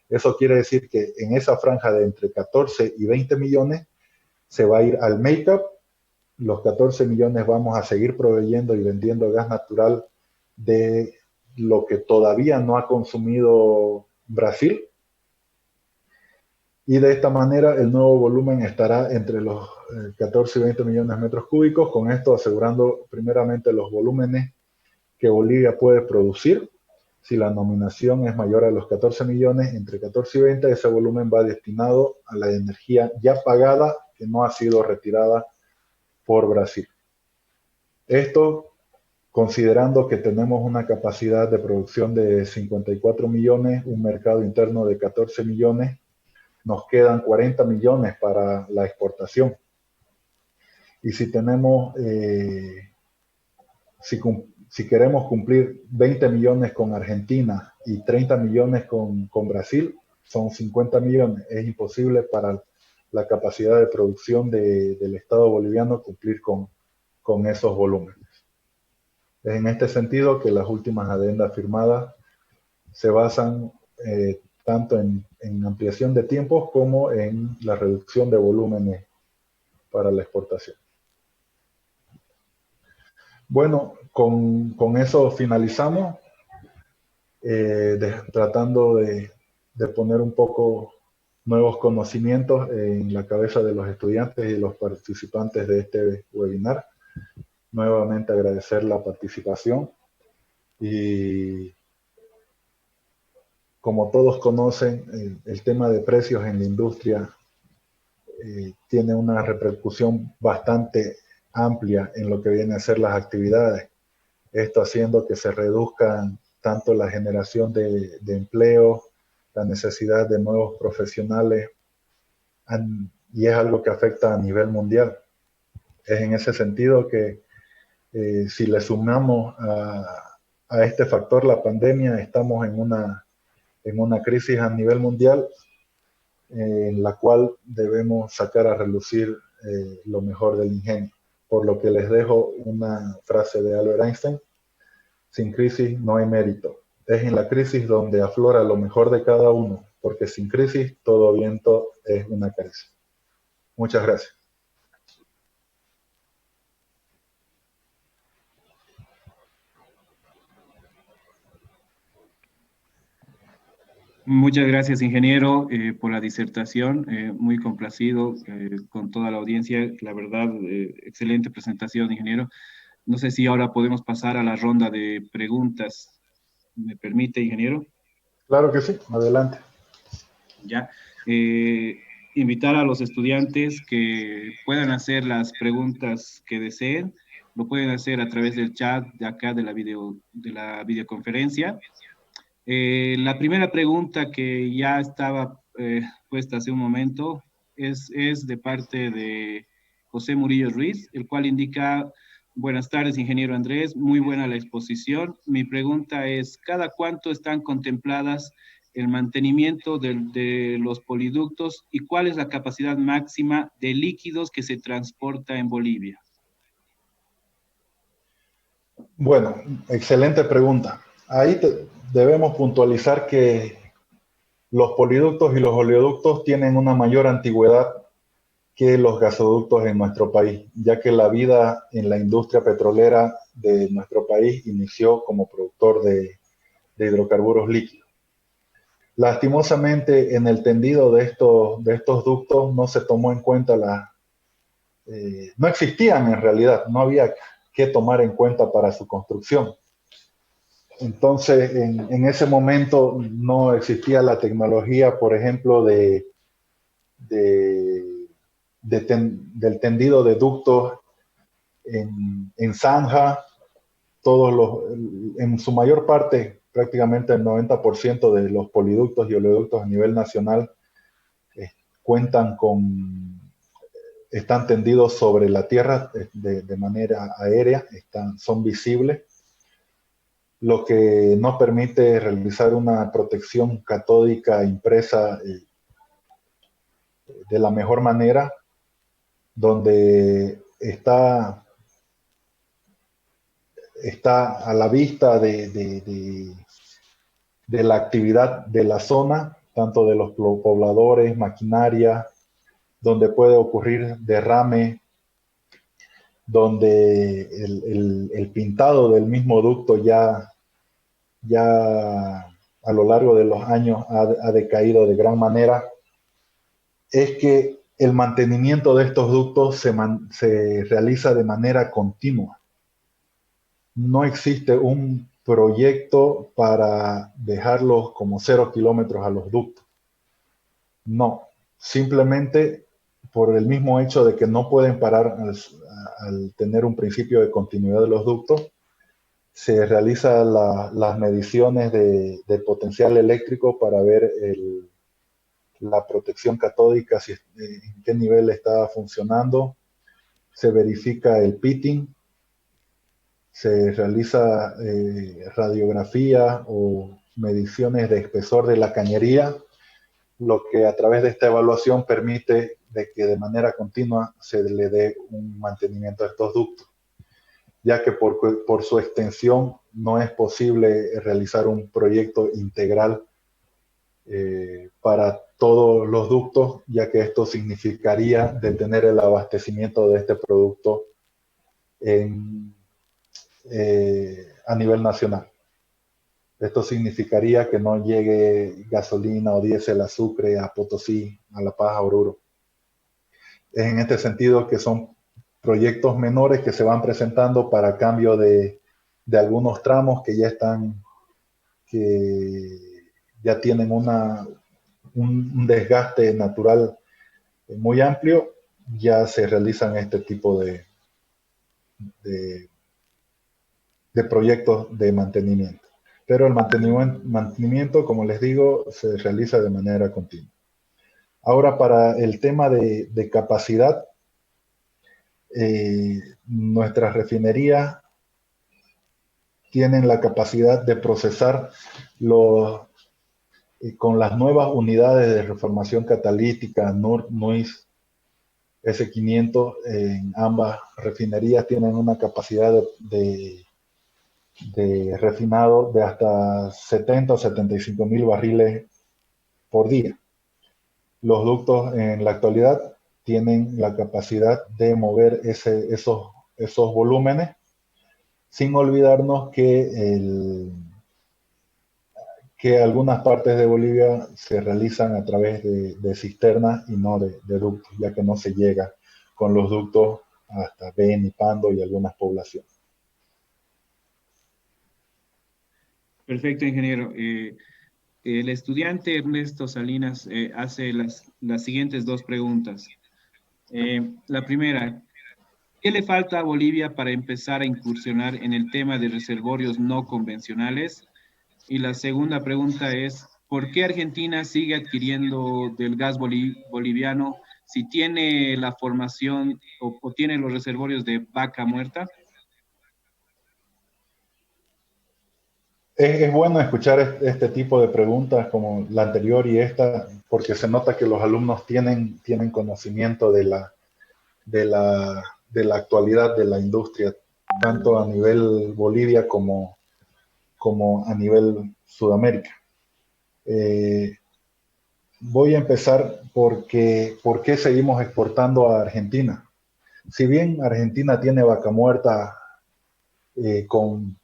Eso quiere decir que en esa franja de entre 14 y 20 millones se va a ir al make-up. Los 14 millones vamos a seguir proveyendo y vendiendo gas natural de lo que todavía no ha consumido Brasil. Y de esta manera el nuevo volumen estará entre los 14 y 20 millones de metros cúbicos, con esto asegurando primeramente los volúmenes que Bolivia puede producir. Si la nominación es mayor a los 14 millones, entre 14 y 20, ese volumen va destinado a la energía ya pagada que no ha sido retirada por Brasil. Esto considerando que tenemos una capacidad de producción de 54 millones, un mercado interno de 14 millones, nos quedan 40 millones para la exportación. Y si tenemos, si queremos cumplir 20 millones con Argentina y 30 millones con Brasil, son 50 millones. Es imposible para la capacidad de producción del Estado boliviano cumplir con esos volúmenes. Es en este sentido que las últimas adendas firmadas se basan tanto en ampliación de tiempos como en la reducción de volúmenes para la exportación. Bueno, con eso finalizamos, tratando de poner un poco nuevos conocimientos en la cabeza de los estudiantes y los participantes de este webinar. Nuevamente agradecer la participación y como todos conocen, el tema de precios en la industria tiene una repercusión bastante amplia en lo que viene a ser las actividades. Esto haciendo que se reduzcan tanto la generación de empleo, la necesidad de nuevos profesionales, y es algo que afecta a nivel mundial. Es en ese sentido que si le sumamos a este factor la pandemia, estamos en una crisis a nivel mundial en la cual debemos sacar a relucir lo mejor del ingenio. Por lo que les dejo una frase de Albert Einstein: sin crisis no hay mérito. Es en la crisis donde aflora lo mejor de cada uno, porque sin crisis todo viento es una caricia. Muchas gracias. Muchas gracias, ingeniero, por la disertación. Muy complacido con toda la audiencia. La verdad, excelente presentación, ingeniero. No sé si ahora podemos pasar a la ronda de preguntas. ¿Me permite, ingeniero? Claro que sí, adelante. Ya. Invitar a los estudiantes que puedan hacer las preguntas que deseen. Lo pueden hacer a través del chat de acá de la videoconferencia. La primera pregunta que ya estaba puesta hace un momento es de parte de José Murillo Ruiz, el cual indica Buenas tardes, ingeniero Andrés. Muy buena la exposición. Mi pregunta es, ¿cada cuánto están contempladas el mantenimiento de los poliductos y cuál es la capacidad máxima de líquidos que se transporta en Bolivia? Bueno, excelente pregunta. Debemos puntualizar que los poliductos y los oleoductos tienen una mayor antigüedad que los gasoductos en nuestro país, ya que la vida en la industria petrolera de nuestro país inició como productor de hidrocarburos líquidos. Lastimosamente, en el tendido de estos ductos no se tomó en cuenta no existían en realidad, no había que tomar en cuenta para su construcción. Entonces, en ese momento no existía la tecnología, por ejemplo, del tendido de ductos en zanja. En su mayor parte, prácticamente el 90% de los poliductos y oleoductos a nivel nacional eh, cuentan están tendidos sobre la tierra de manera aérea, son visibles, lo que nos permite realizar una protección catódica impresa de la mejor manera, donde está a la vista de la actividad de la zona, tanto de los pobladores, maquinaria, donde puede ocurrir derrame, donde el pintado del mismo ducto ya a lo largo de los años ha decaído de gran manera, es que el mantenimiento de estos ductos se realiza de manera continua. No existe un proyecto para dejarlos como 0 kilómetros a los ductos. No, simplemente por el mismo hecho de que no pueden parar al tener un principio de continuidad de los ductos, se realizan las mediciones de potencial eléctrico para ver la protección catódica, en qué nivel está funcionando. Se verifica el pitting, se realiza radiografía o mediciones de espesor de la cañería, lo que a través de esta evaluación permite de que de manera continua se le dé un mantenimiento a estos ductos, ya que por su extensión no es posible realizar un proyecto integral para todos los ductos, ya que esto significaría detener el abastecimiento de este producto a nivel nacional. Esto significaría que no llegue gasolina o diésel a Sucre, a Potosí, a La Paz, a Oruro. Es en este sentido que son proyectos menores que se van presentando para cambio de algunos tramos que ya tienen un desgaste natural muy amplio, ya se realizan este tipo de proyectos de mantenimiento. Pero el mantenimiento, como les digo, se realiza de manera continua. Ahora, para el tema de capacidad, nuestras refinerías tienen la capacidad de procesar con las nuevas unidades de reformación catalítica, NUR, NUIS, S500, en ambas refinerías tienen una capacidad de refinado de hasta 70 o 75 mil barriles por día. Los ductos en la actualidad tienen la capacidad de mover esos volúmenes, sin olvidarnos que algunas partes de Bolivia se realizan a través de cisternas y no de ductos, ya que no se llega con los ductos hasta Beni, Pando y algunas poblaciones. Perfecto, ingeniero. El estudiante Ernesto Salinas hace las siguientes dos preguntas. La primera, ¿qué le falta a Bolivia para empezar a incursionar en el tema de reservorios no convencionales? Y la segunda pregunta es, ¿por qué Argentina sigue adquiriendo del gas boliviano si tiene la formación o tiene los reservorios de Vaca Muerta? Es bueno escuchar este tipo de preguntas como la anterior y esta, porque se nota que los alumnos tienen conocimiento de la, de la actualidad de la industria, tanto a nivel Bolivia como a nivel Sudamérica. Eh, Voy a empezar porque ¿por qué seguimos exportando a Argentina? Si bien Argentina tiene Vaca Muerta con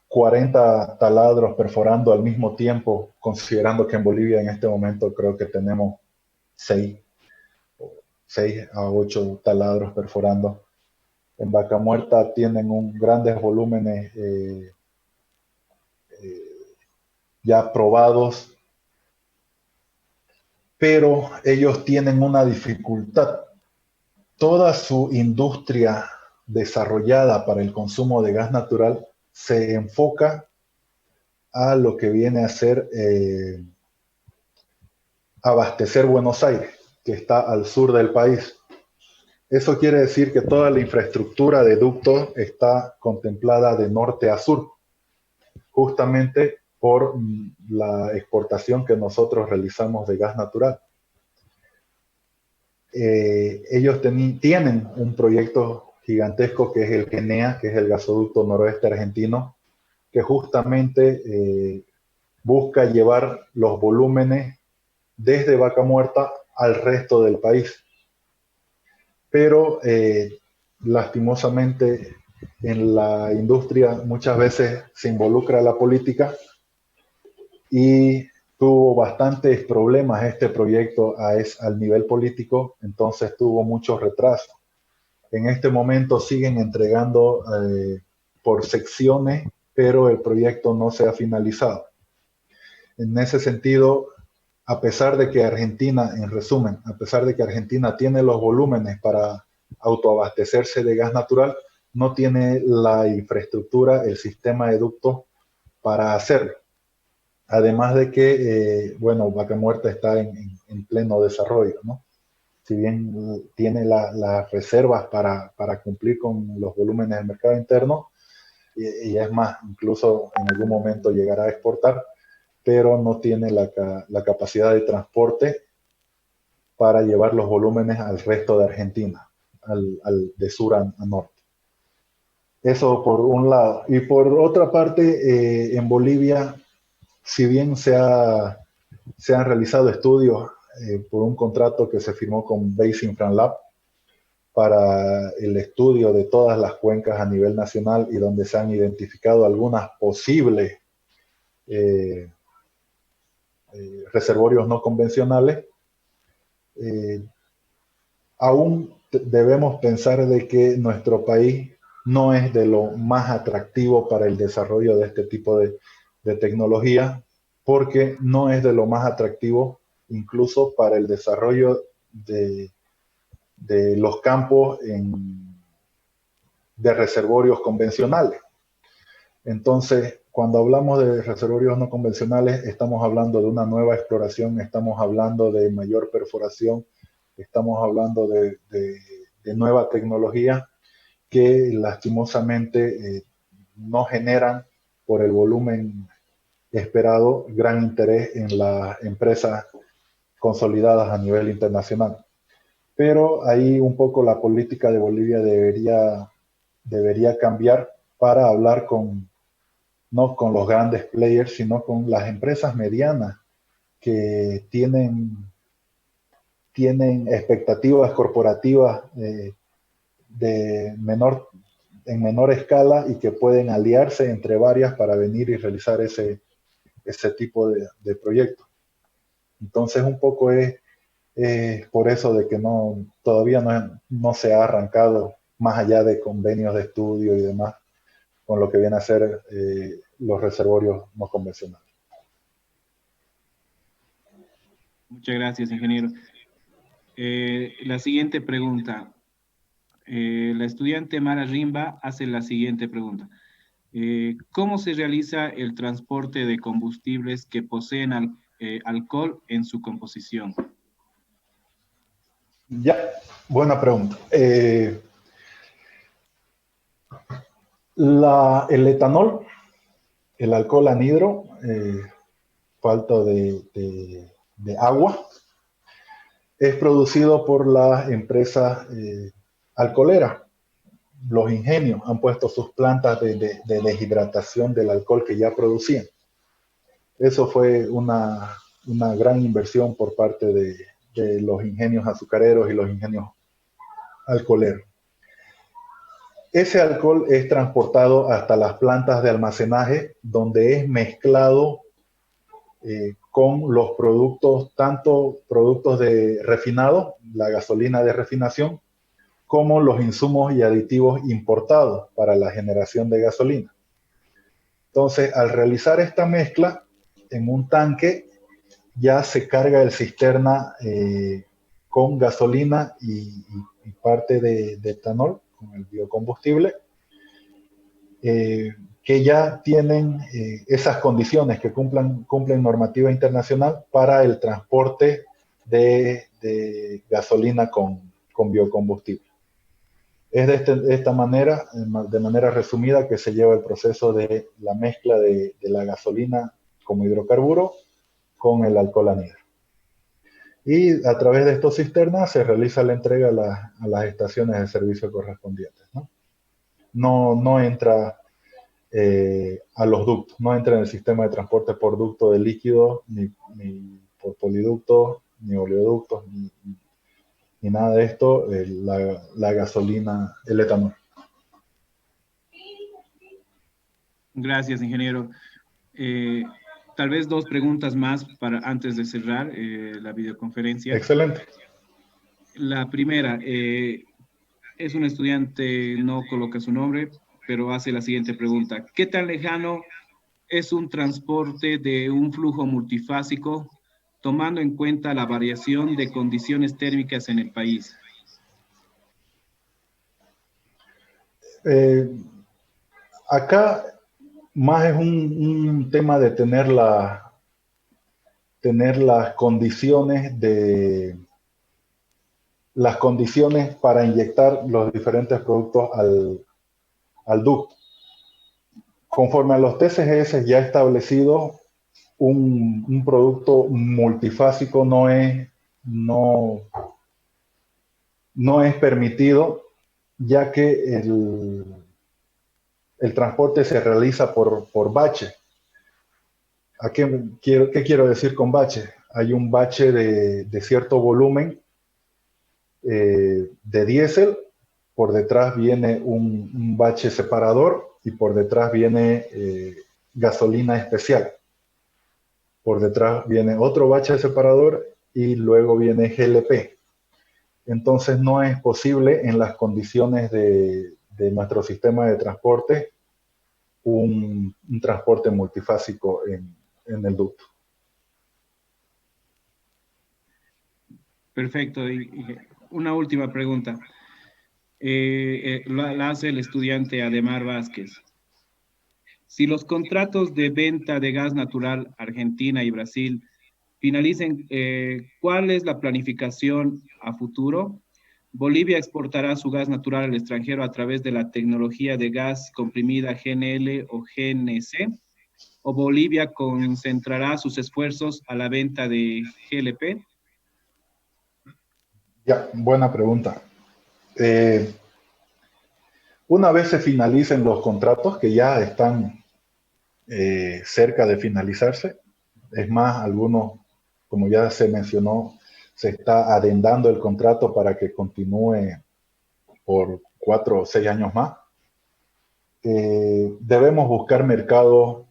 40 taladros perforando al mismo tiempo, considerando que en Bolivia en este momento creo que tenemos 6, 6 a 8 taladros perforando. En Vaca Muerta tienen grandes volúmenes ya probados, pero ellos tienen una dificultad. Toda su industria desarrollada para el consumo de gas natural se enfoca a lo que viene a ser abastecer Buenos Aires, que está al sur del país. Eso quiere decir que toda la infraestructura de ductos está contemplada de norte a sur, justamente por la exportación que nosotros realizamos de gas natural. Ellos tienen un proyecto gigantesco que es el GENEA, que es el gasoducto noroeste argentino, que justamente busca llevar los volúmenes desde Vaca Muerta al resto del país. Pero lastimosamente en la industria muchas veces se involucra la política y tuvo bastantes problemas este proyecto al nivel político, entonces tuvo muchos retrasos. En este momento siguen entregando por secciones, pero el proyecto no se ha finalizado. En ese sentido, a pesar de que Argentina, en resumen, a pesar de que Argentina tiene los volúmenes para autoabastecerse de gas natural, no tiene la infraestructura, el sistema de ductos para hacerlo. Además de que, bueno, Vaca Muerta está en pleno desarrollo, ¿no? Si bien tiene las reservas para cumplir con los volúmenes del mercado interno, y es más, incluso en algún momento llegará a exportar, pero no tiene la capacidad de transporte para llevar los volúmenes al resto de Argentina, de sur a norte. Eso por un lado. Y por otra parte, en Bolivia, si bien se han realizado estudios por un contrato que se firmó con Base Infralab para el estudio de todas las cuencas a nivel nacional y donde se han identificado algunas posibles reservorios no convencionales, aún debemos pensar de que nuestro país no es de lo más atractivo para el desarrollo de este tipo de tecnología, porque no es de lo más atractivo incluso para el desarrollo de los campos de reservorios convencionales. Entonces, cuando hablamos de reservorios no convencionales, estamos hablando de una nueva exploración, estamos hablando de mayor perforación, estamos hablando de nueva tecnología que lastimosamente no generan por el volumen esperado gran interés en las empresas consolidadas a nivel internacional. Pero ahí un poco la política de Bolivia debería cambiar para hablar no con los grandes players, sino con las empresas medianas que tienen expectativas corporativas en menor escala y que pueden aliarse entre varias para venir y realizar ese tipo de proyectos. Entonces un poco es por eso de que todavía no se ha arrancado más allá de convenios de estudio y demás con lo que viene a ser los reservorios no convencionales. Muchas gracias, ingeniero. La siguiente pregunta. La estudiante Mara Rimba hace la siguiente pregunta. ¿Cómo se realiza el transporte de combustibles que poseen alcohol en su composición? Ya, buena pregunta. El etanol El alcohol anhidro, falta de agua, es producido por las empresas alcoholeras. Los ingenios han puesto sus plantas de deshidratación del alcohol que ya producían. Eso fue una gran inversión por parte de los ingenios azucareros y los ingenios alcoholeros. Ese alcohol es transportado hasta las plantas de almacenaje, donde es mezclado con los productos, tanto productos de refinado, la gasolina de refinación, como los insumos y aditivos importados para la generación de gasolina. Entonces, al realizar esta mezcla en un tanque, ya se carga el cisterna con gasolina y parte de etanol, con el biocombustible, que ya tienen esas condiciones que cumplen normativa internacional para el transporte de gasolina con biocombustible. Es de esta manera, de manera resumida, que se lleva el proceso de la mezcla de la gasolina como hidrocarburo con el alcohol anhidro. Y a través de estos cisternas se realiza la entrega a las estaciones de servicio correspondientes, ¿no? No entra a los ductos, no entra en el sistema de transporte por ducto de líquido, ni por poliductos, ni oleoductos, ni nada de esto, la gasolina, el etanol. Gracias, ingeniero. Tal vez dos preguntas más para antes de cerrar la videoconferencia. Excelente. La primera, es un estudiante, no coloca su nombre, pero hace la siguiente pregunta. ¿Qué tan lejano es un transporte de un flujo multifásico, tomando en cuenta la variación de condiciones térmicas en el país? Acá más es un tema de tener las condiciones para inyectar los diferentes productos al ducto. Conforme a los TCGS ya establecidos, un producto multifásico no es permitido, ya que el transporte se realiza por bache. ¿Qué quiero decir con bache? Hay un bache de cierto volumen de diésel, por detrás viene un bache separador y por detrás viene gasolina especial. Por detrás viene otro bache separador y luego viene GLP. Entonces no es posible en las condiciones de nuestro sistema de transporte un transporte multifásico en el ducto. Perfecto. Y una última pregunta. La hace el estudiante Ademar Vázquez. Si los contratos de venta de gas natural Argentina y Brasil finalicen, ¿cuál es la planificación a futuro? ¿Bolivia exportará su gas natural al extranjero a través de la tecnología de gas comprimida GNL o GNC? ¿O Bolivia concentrará sus esfuerzos a la venta de GLP? Ya, buena pregunta. Una vez se finalicen los contratos, que ya están cerca de finalizarse, es más, algunos, como ya se mencionó, se está adendando el contrato para que continúe por 4 o 6 años más. Debemos buscar mercados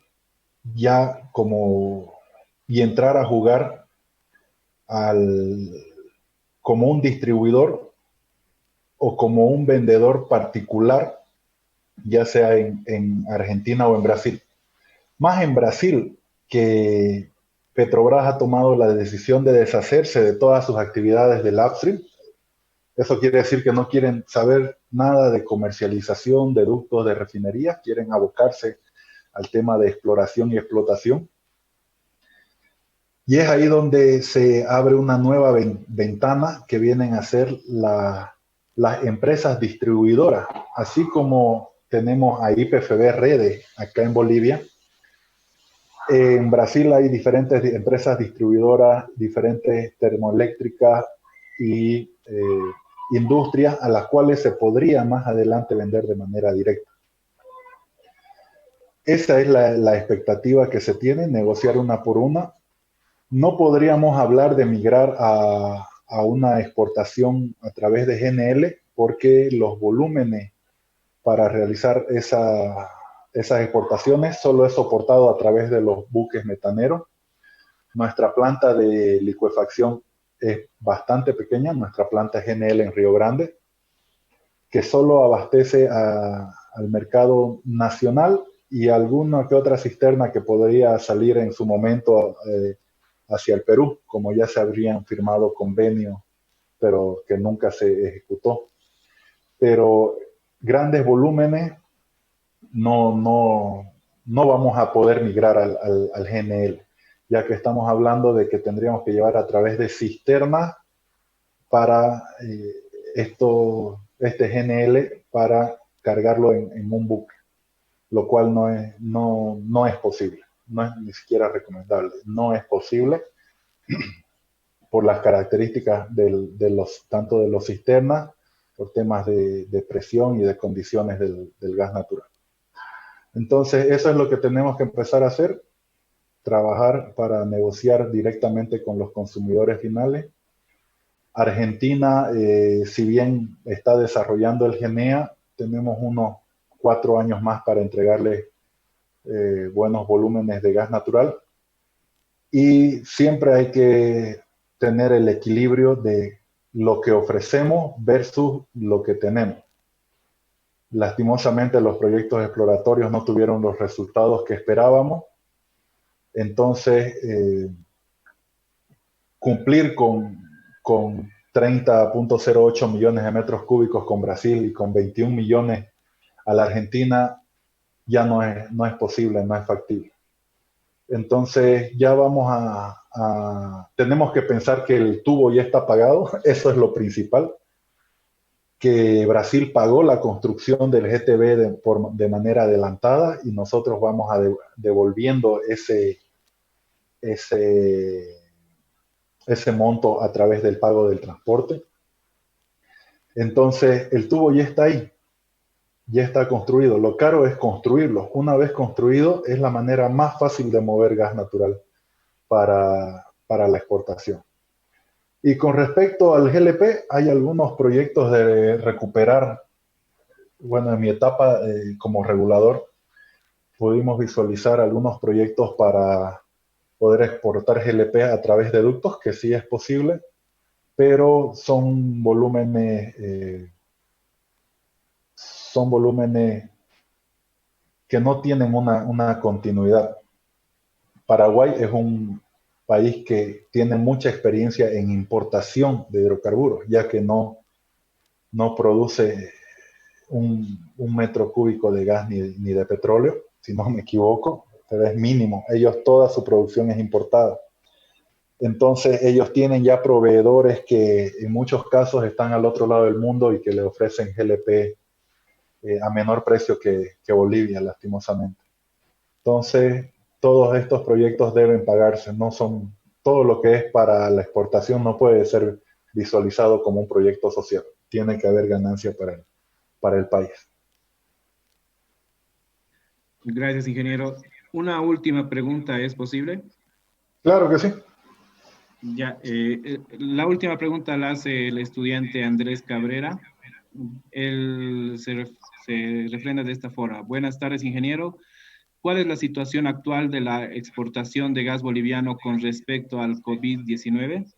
ya y entrar a jugar como un distribuidor o como un vendedor particular, ya sea en Argentina o en Brasil. Más en Brasil, que Petrobras ha tomado la decisión de deshacerse de todas sus actividades del upstream. Eso quiere decir que no quieren saber nada de comercialización de ductos de refinerías, quieren abocarse al tema de exploración y explotación. Y es ahí donde se abre una nueva ventana que vienen a ser las empresas distribuidoras, así como tenemos a YPFB Redes acá en Bolivia, En Brasil hay diferentes empresas distribuidoras, diferentes termoeléctricas y industrias a las cuales se podría más adelante vender de manera directa. Esa es la expectativa que se tiene, negociar una por una. No podríamos hablar de migrar a una exportación a través de GNL porque los volúmenes para realizar esas exportaciones solo es soportado a través de los buques metaneros. Nuestra planta de licuefacción es bastante pequeña, nuestra planta GNL en Río Grande, que solo abastece al mercado nacional y alguna que otra cisterna que podría salir en su momento hacia el Perú, como ya se habrían firmado convenios, pero que nunca se ejecutó. Pero grandes volúmenes no vamos a poder migrar al GNL, ya que estamos hablando de que tendríamos que llevar a través de cisternas para este GNL para cargarlo en un buque, lo cual no es posible, no es ni siquiera recomendable, no es posible por las características tanto de los cisternas, por temas de presión y de condiciones del gas natural. Entonces, eso es lo que tenemos que empezar a hacer, trabajar para negociar directamente con los consumidores finales. Argentina, si bien está desarrollando el GENEA, tenemos unos 4 años más para entregarle buenos volúmenes de gas natural. Y siempre hay que tener el equilibrio de lo que ofrecemos versus lo que tenemos. Lastimosamente los proyectos exploratorios no tuvieron los resultados que esperábamos. Entonces, cumplir con 30.08 millones de metros cúbicos con Brasil y con 21 millones a la Argentina ya no es posible, no es factible. Entonces ya tenemos que pensar que el tubo ya está pagado, eso es lo principal, que Brasil pagó la construcción del GTB de manera adelantada y nosotros vamos devolviendo ese monto a través del pago del transporte. Entonces, el tubo ya está ahí, ya está construido. Lo caro es construirlo. Una vez construido, es la manera más fácil de mover gas natural para la exportación. Y con respecto al GLP, hay algunos proyectos de recuperar. Bueno, en mi etapa como regulador, pudimos visualizar algunos proyectos para poder exportar GLP a través de ductos, que sí es posible, pero son volúmenes que no tienen una continuidad. Paraguay es un país que tiene mucha experiencia en importación de hidrocarburos, ya que no produce un metro cúbico de gas ni de petróleo, si no me equivoco, pero es mínimo. Ellos, toda su producción es importada. Entonces ellos tienen ya proveedores que en muchos casos están al otro lado del mundo y que le ofrecen GLP a menor precio que Bolivia, lastimosamente. Entonces, todos estos proyectos deben pagarse, no son todo lo que es para la exportación no puede ser visualizado como un proyecto social. Tiene que haber ganancia para el país. Gracias, ingeniero. Una última pregunta, ¿es posible? Claro que sí. Ya, la última pregunta la hace el estudiante Andrés Cabrera. Él se refrenda de esta forma. Buenas tardes, ingeniero. ¿Cuál es la situación actual de la exportación de gas boliviano con respecto al COVID-19?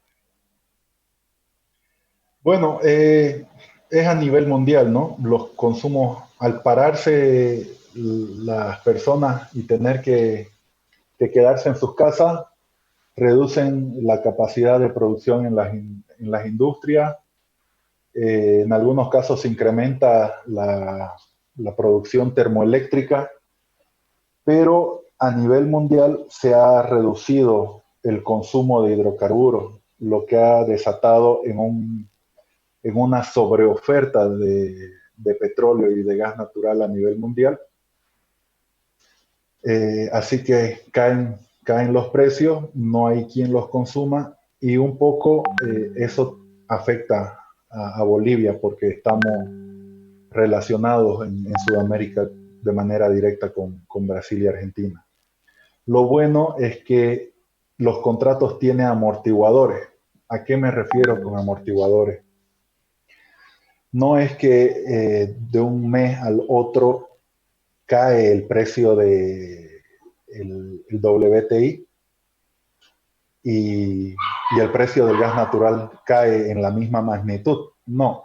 Bueno, es a nivel mundial, ¿no? Los consumos, al pararse las personas y tener que quedarse en sus casas, reducen la capacidad de producción en las industrias. En algunos casos se incrementa la producción termoeléctrica, pero a nivel mundial se ha reducido el consumo de hidrocarburos, lo que ha desatado en una sobreoferta de petróleo y de gas natural a nivel mundial. Así que caen los precios, no hay quien los consuma y un poco eso afecta a Bolivia porque estamos relacionados en Sudamérica de manera directa con Brasil y Argentina. Lo bueno es que los contratos tienen amortiguadores. ¿A qué me refiero con amortiguadores? No es que de un mes al otro cae el precio de el WTI y el precio del gas natural cae en la misma magnitud. No.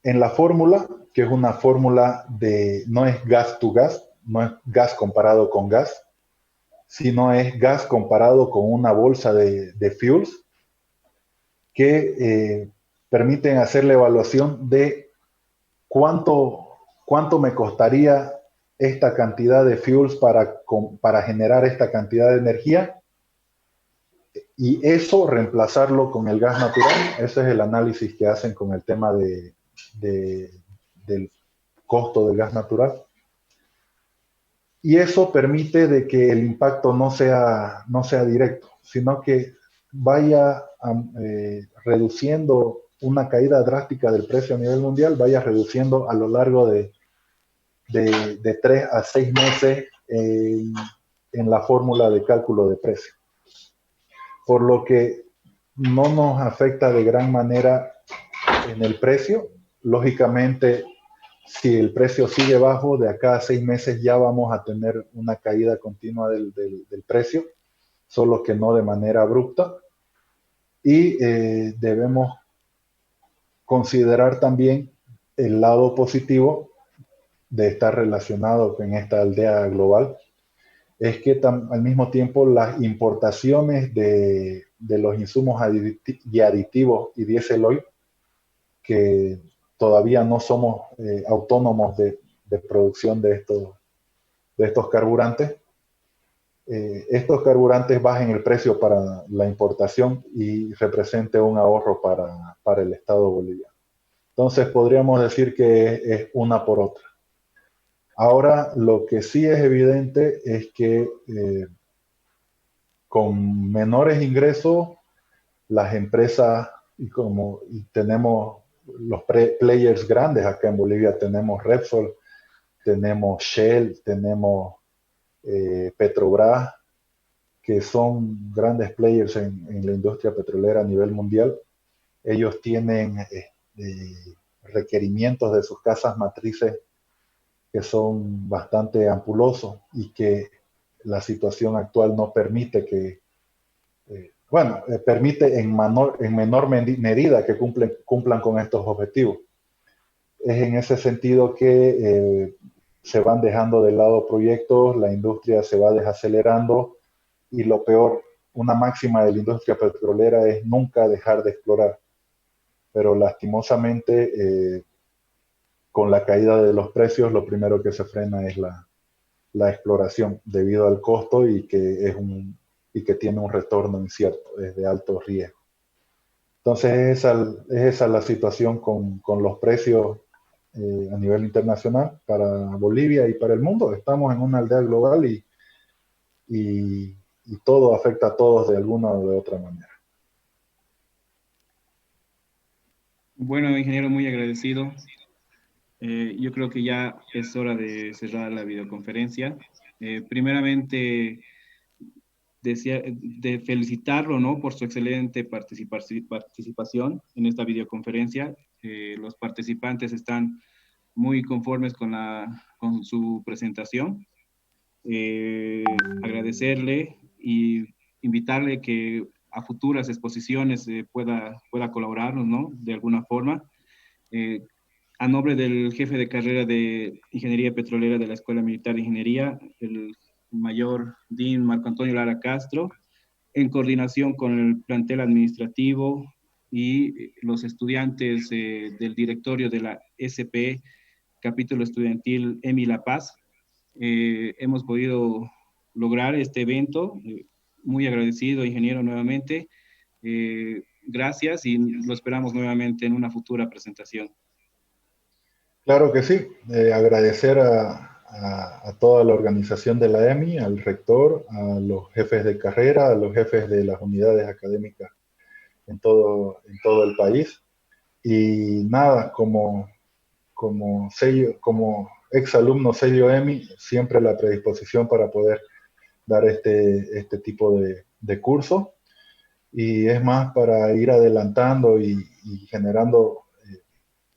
En la fórmula, que es una fórmula de, no es gas to gas, no es gas comparado con gas, sino es gas comparado con una bolsa de fuels que permiten hacer la evaluación de cuánto me costaría esta cantidad de fuels para generar esta cantidad de energía y eso reemplazarlo con el gas natural. Ese es el análisis que hacen con el tema de, del costo del gas natural. Y eso permite de que el impacto no sea directo, sino que vaya reduciendo una caída drástica del precio a nivel mundial, vaya reduciendo a lo largo de 3 a 6 meses en la fórmula de cálculo de precio. Por lo que no nos afecta de gran manera en el precio. Lógicamente, si el precio sigue bajo, de acá a 6 meses ya vamos a tener una caída continua del precio, solo que no de manera abrupta. Y debemos considerar también el lado positivo de estar relacionado con esta aldea global, es que al mismo tiempo las importaciones de los insumos y aditivos y diésel oil, que todavía no somos autónomos de producción de estos carburantes, estos carburantes bajen el precio para la importación y represente un ahorro para el Estado boliviano. Entonces podríamos decir que es una por otra. Ahora, lo que sí es evidente es que con menores ingresos, las empresas, y tenemos los players grandes acá en Bolivia, tenemos Repsol, tenemos Shell, tenemos Petrobras, que son grandes players en la industria petrolera a nivel mundial. Ellos tienen requerimientos de sus casas matrices que son bastante ampulosos y que la situación actual no permite que, permite en menor medida que cumplan con estos objetivos. Es en ese sentido que se van dejando de lado proyectos, la industria se va desacelerando y lo peor, una máxima de la industria petrolera es nunca dejar de explorar. Pero lastimosamente, con la caída de los precios, lo primero que se frena es la exploración debido al costo y que tiene un retorno incierto, es de alto riesgo. Entonces es esa la situación con los precios a nivel internacional para Bolivia y para el mundo. Estamos en una aldea global y todo afecta a todos de alguna o de otra manera. Bueno, ingeniero, muy agradecido. Yo creo que ya es hora de cerrar la videoconferencia. Primeramente, de felicitarlo, ¿no?, por su excelente participación en esta videoconferencia. Los participantes están muy conformes con su presentación. Agradecerle y invitarle que a futuras exposiciones pueda colaborarnos, ¿no?, de alguna forma. Eh, a nombre del jefe de carrera de Ingeniería Petrolera de la Escuela Militar de Ingeniería, el mayor Dean Marco Antonio Lara Castro, en coordinación con el plantel administrativo y los estudiantes del directorio de la SP, capítulo estudiantil EMI La Paz, hemos podido lograr este evento. Muy agradecido, ingeniero, nuevamente. Gracias y lo esperamos nuevamente en una futura presentación. Claro que sí. Agradecer a toda la organización de la EMI, al rector, a los jefes de carrera, a los jefes de las unidades académicas en todo el país. Y nada, como ex alumno sello EMI, siempre la predisposición para poder dar este tipo de curso. Y es más para ir adelantando y generando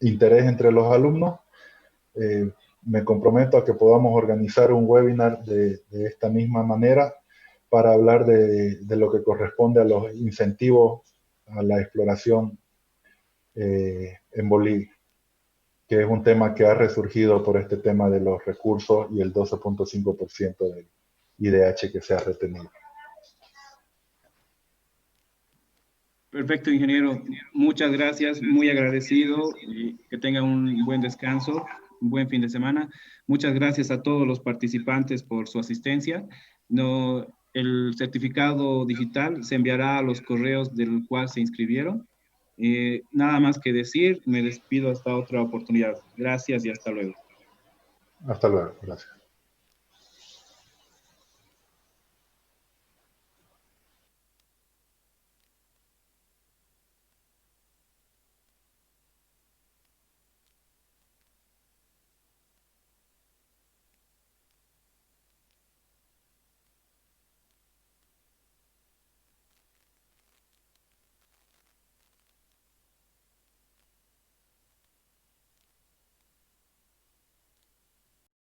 interés entre los alumnos. Me comprometo a que podamos organizar un webinar de esta misma manera para hablar de lo que corresponde a los incentivos a la exploración en Bolivia, que es un tema que ha resurgido por este tema de los recursos y el 12.5% del IDH que se ha retenido. Perfecto, ingeniero. Muchas gracias, muy agradecido y que tenga un buen descanso, un buen fin de semana. Muchas gracias a todos los participantes por su asistencia. No, el certificado digital se enviará a los correos del cual se inscribieron. Nada más que decir, me despido hasta otra oportunidad. Gracias y hasta luego. Hasta luego, gracias.